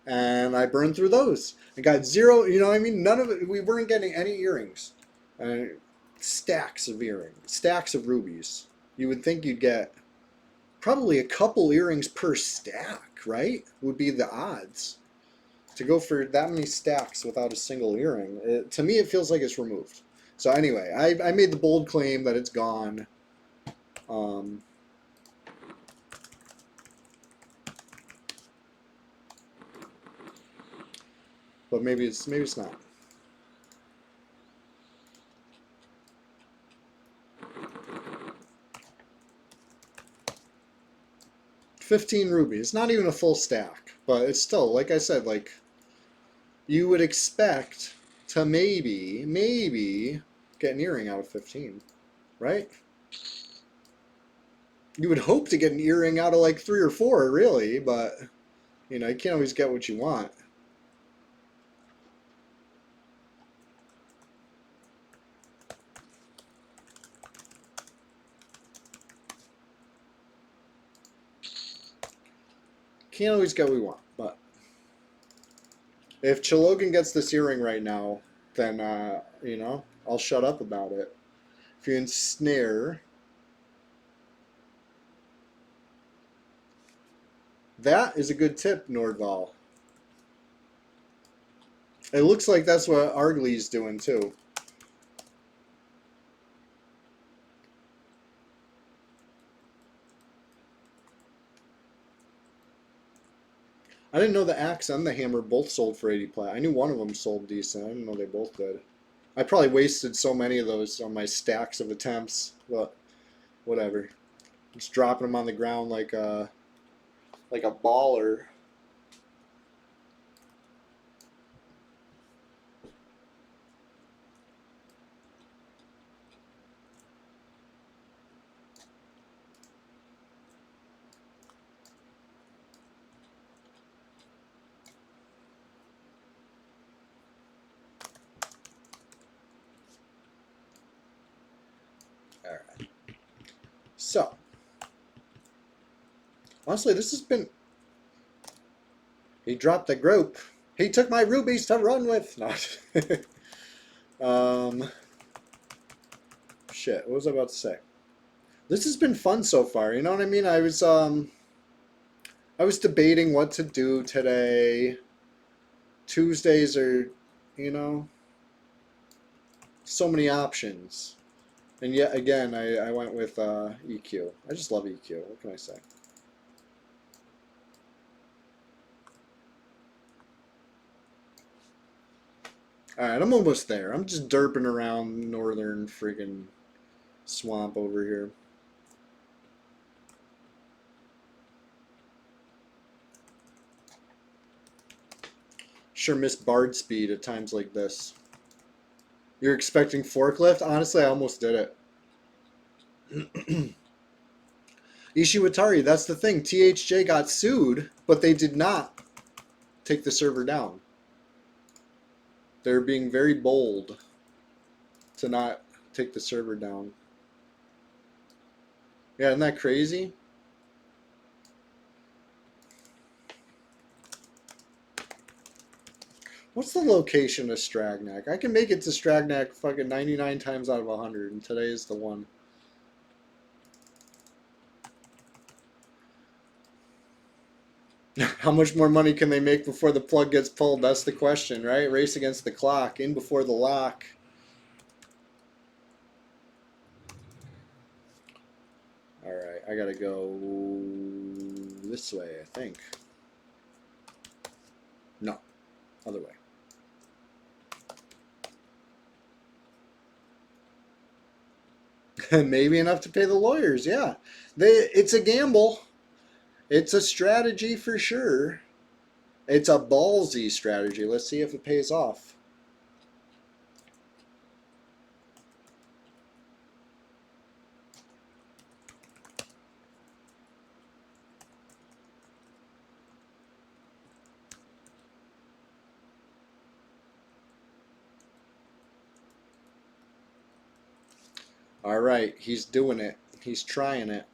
and I burned through those. I got zero. You know what I mean? None of it. We weren't getting any earrings. Stacks of earrings, stacks of rubies. You would think you'd get probably a couple earrings per stack, right? Would be the odds. To go for that many stacks without a single earring, to me it feels like it's removed. So anyway, I made the bold claim that it's gone. But maybe it's not. $15 rubies, not even a full stack, but it's still, like I said, like you would expect to maybe get an earring out of 15, right? You would hope to get an earring out of like 3 or 4, really, but you know, you can't always get what you want. Can't always get what we want, but if Chilogan gets this earring right now, then, you know, I'll shut up about it. If you ensnare, that is a good tip, Nordval. It looks like that's what Argley's doing, too. I didn't know the axe and the hammer both sold for 80 plat. I knew one of them sold decent. I didn't know they both did. I probably wasted so many of those on my stacks of attempts, but whatever. Just dropping them on the ground like a baller. All right. So, honestly, this has been. He dropped the group. He took my rubies to run with. No. Shit. What was I about to say? This has been fun so far. You know what I mean? I was debating what to do today. Tuesdays are, you know, so many options. And yet again, I went with EQ. I just love EQ. What can I say? Alright, I'm almost there. I'm just derping around northern friggin' swamp over here. Sure miss Bard speed at times like this. You're expecting forklift? Honestly, I almost did it. Ishiwatari, that's the thing. THJ got sued, but they did not take the server down. They're being very bold to not take the server down. Yeah, isn't that crazy? What's the location of Stragnak? I can make it to Stragnak fucking 99 times out of 100, and today is the one. How much more money can they make before the plug gets pulled? That's the question, right? Race against the clock, in before the lock. Alright, I gotta go this way, I think. No, other way. Maybe enough to pay the lawyers, yeah. It's a gamble. It's a strategy for sure. It's a ballsy strategy. Let's see if it pays off. All right, he's doing it. He's trying it.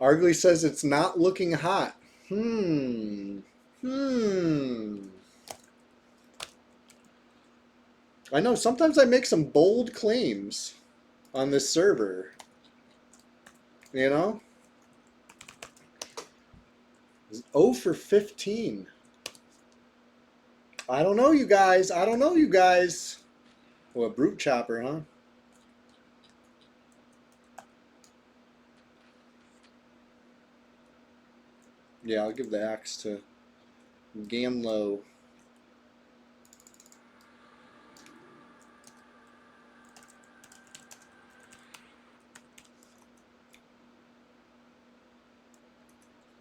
Argley says it's not looking hot. Hmm. I know, sometimes I make some bold claims on this server. You know? 0 for 15. I don't know, you guys. I don't know, you guys. Oh, a brute chopper, huh? Yeah, I'll give the axe to Gamlo.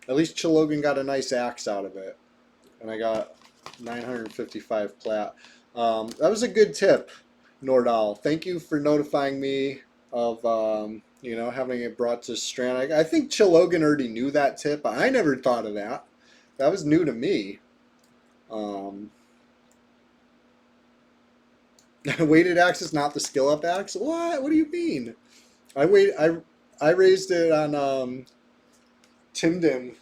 At least Chilogan got a nice axe out of it. And I got 955 plat. That was a good tip, Nordal. Thank you for notifying me of, you know, having it brought to Strand. I think Chilogan already knew that tip. I never thought of that. That was new to me. Weighted axe is not the skill up axe? What? What do you mean? I raised it on Timdim.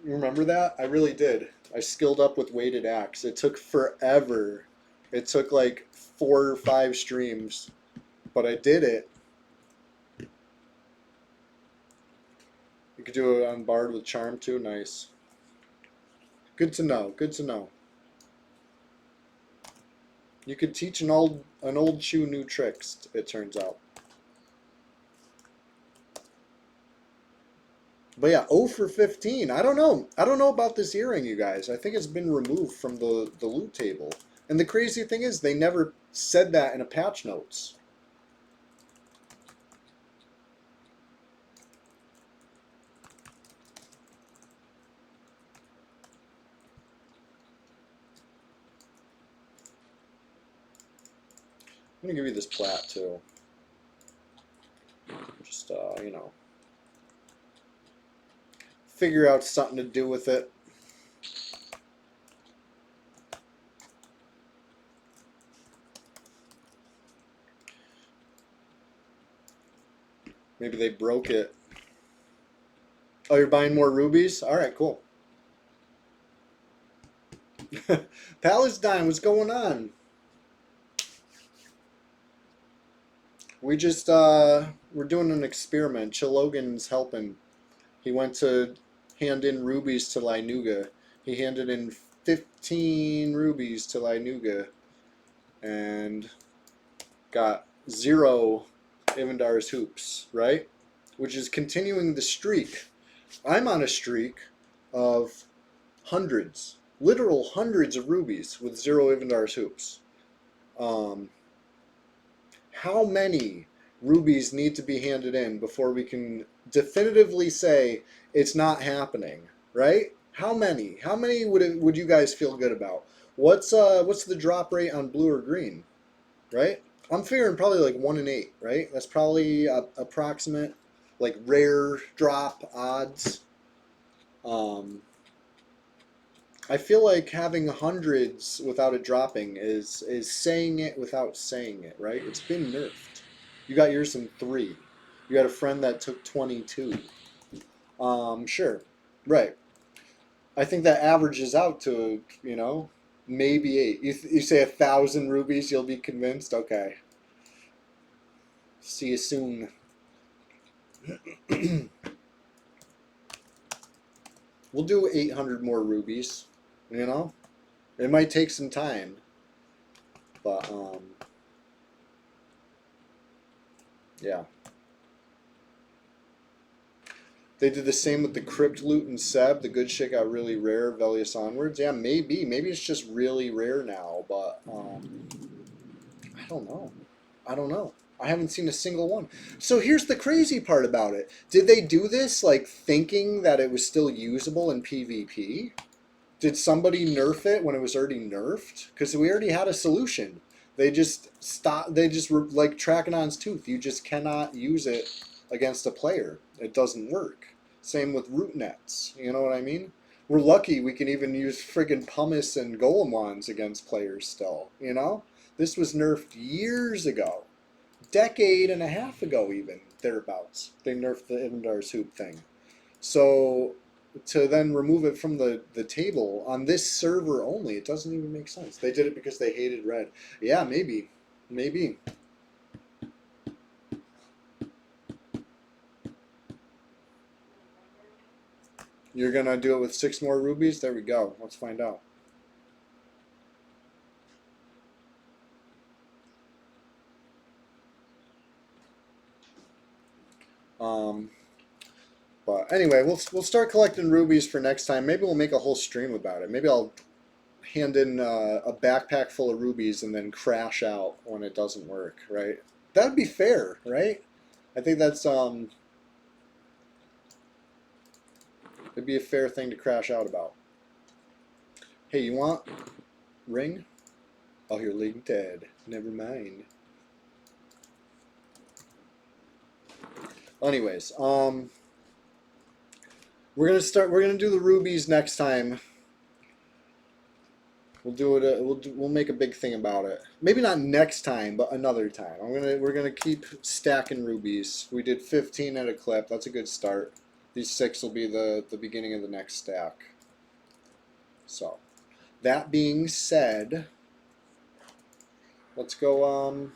You remember that? I really did. I skilled up with weighted axe. It took forever. It took like 4 or 5 streams, but I did it. You could do it on Bard with Charm too. Nice. Good to know. Good to know. You could teach an old shoe new tricks. It turns out. But yeah, 0 for 15. I don't know. I don't know about this earring, you guys. I think it's been removed from the loot table. And the crazy thing is, they never said that in a patch notes. I'm going to give you this plat, too. Just, you know, figure out something to do with it. Maybe they broke it. Oh, you're buying more rubies? All right, cool. Palestine, what's going on? We just, we're doing an experiment. Chilogan's helping. He went to hand in rubies to Linuga. He handed in 15 rubies to Linuga and got 0 Ivandar's hoops, right? Which is continuing the streak. I'm on a streak of hundreds, literal hundreds of rubies with 0 Ivandar's hoops. How many rubies need to be handed in before we can definitively say it's not happening, right? How many? How many would you guys feel good about? What's the drop rate on blue or green, right? I'm figuring probably like 1 in 8, right? That's probably approximate, like rare drop odds. I feel like having hundreds without it dropping is saying it without saying it, right? It's been nerfed. You got yours in 3. You got a friend that took 22. Sure, right. I think that averages out to, you know, maybe 8. You say 1,000 rubies, you'll be convinced. Okay. See you soon. We'll do 800 more rubies. You know, it might take some time, but yeah. They did the same with the crypt loot and Seb. The good shit got really rare. Velius onwards. Yeah, maybe it's just really rare now, but I don't know. I don't know. I haven't seen a single one. So here's the crazy part about it. Did they do this like thinking that it was still usable in PvP? Did somebody nerf it when it was already nerfed? Because we already had a solution. They just stopped. They just were like Trakenon's tooth. You just cannot use it against a player. It doesn't work. Same with root nets. You know what I mean? We're lucky we can even use friggin' pumice and golem wands against players still. You know? This was nerfed years ago. Decade and a half ago even, thereabouts. They nerfed the Ivandar's hoop thing. So to then remove it from the table on this server only, it doesn't even make sense. They did it because they hated red. Yeah, maybe. Maybe. You're going to do it with 6 more rubies? There we go. Let's find out. But anyway, we'll start collecting rubies for next time. Maybe we'll make a whole stream about it. Maybe I'll hand in a backpack full of rubies and then crash out when it doesn't work, right? That would be fair, right? I think that's it'd be a fair thing to crash out about. Hey, you want ring? Oh, you're League dead. Never mind. Anyways, we're gonna do the rubies next time. We'll do it. We'll make a big thing about it. Maybe not next time, but another time. We're gonna keep stacking rubies. We did 15 at a clip. That's a good start. These 6 will be the beginning of the next stack. So, that being said, let's go.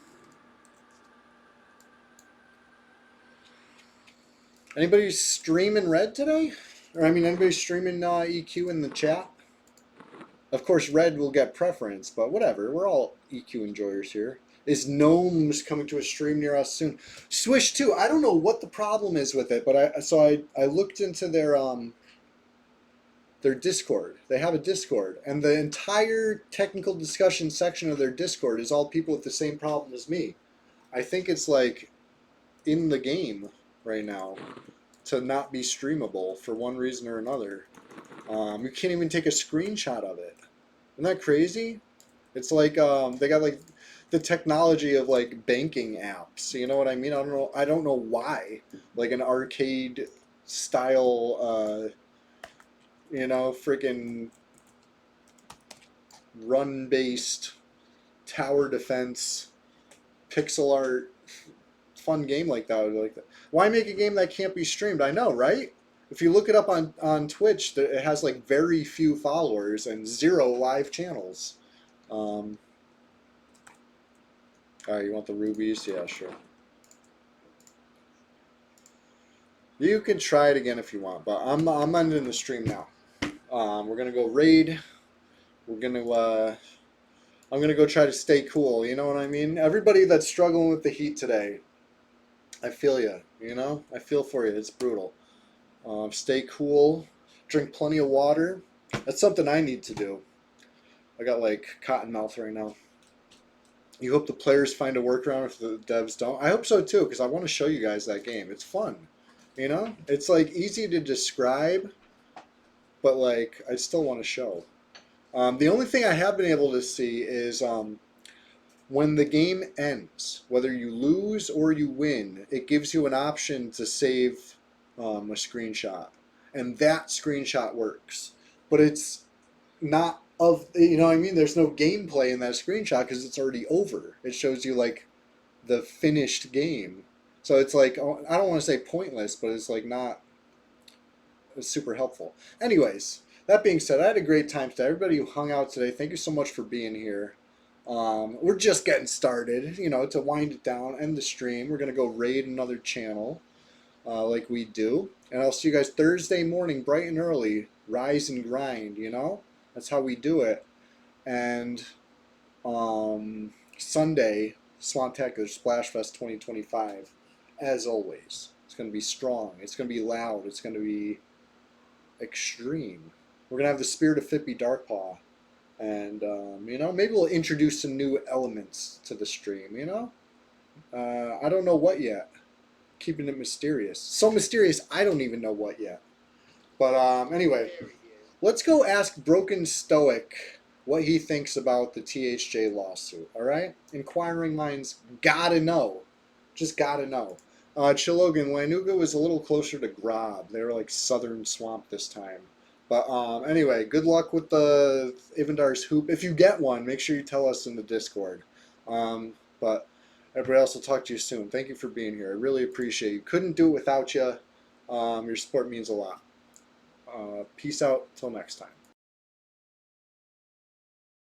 Anybody streaming red today? Or I mean, anybody streaming EQ in the chat? Of course, red will get preference, but whatever. We're all EQ enjoyers here. Is Gnomes coming to a stream near us soon? Swish 2. I don't know what the problem is with it, but I looked into their Discord. They have a Discord, and the entire technical discussion section of their Discord is all people with the same problem as me. I think it's like in the game right now to not be streamable for one reason or another. You can't even take a screenshot of it. Isn't that crazy? It's like they got like the technology of like banking apps. You know what I mean? I don't know why. Like an arcade style, freaking run-based tower defense pixel art fun game like that. Why make a game that can't be streamed? I know, right? If you look it up on Twitch, it has like very few followers and 0 live channels. All right, you want the rubies? Yeah, sure. You can try it again if you want, but I'm ending the stream now. We're gonna go raid. I'm gonna go try to stay cool. You know what I mean? Everybody that's struggling with the heat today, I feel you. You know, I feel for you. It's brutal. Stay cool. Drink plenty of water. That's something I need to do. I got like cotton mouth right now. You hope the players find a workaround if the devs don't. I hope so too, because I want to show you guys that game. It's fun. You know, it's like easy to describe, but like I still want to show. The only thing I have been able to see is when the game ends, whether you lose or you win, it gives you an option to save a screenshot, and that screenshot works. But it's not of, you know what I mean? There's no gameplay in that screenshot because it's already over. It shows you like the finished game. So it's like, I don't want to say pointless, but it's like not super helpful. Anyways, that being said, I had a great time today. Everybody who hung out today, thank you so much for being here. We're just getting started, you know, to wind it down, end the stream. We're going to go raid another channel like we do. And I'll see you guys Thursday morning, bright and early. Rise and grind, you know? That's how we do it. And Sunday, Swantacular Splashfest 2025. As always, it's going to be strong. It's going to be loud. It's going to be extreme. We're going to have the spirit of Fippy Darkpaw. And, you know, maybe we'll introduce some new elements to the stream, you know? I don't know what yet. Keeping it mysterious. So mysterious, I don't even know what yet. But anyway, let's go ask Broken Stoic what he thinks about the THJ lawsuit, all right? Inquiring minds gotta know. Just gotta know. Chilogan, Lanuga was a little closer to Grob. They were like southern swamp this time. But anyway, good luck with the Ivandar's hoop. If you get one, make sure you tell us in the Discord. But everybody else will talk to you soon. Thank you for being here. I really appreciate you. Couldn't do it without you. Your support means a lot. Peace out. Till next time.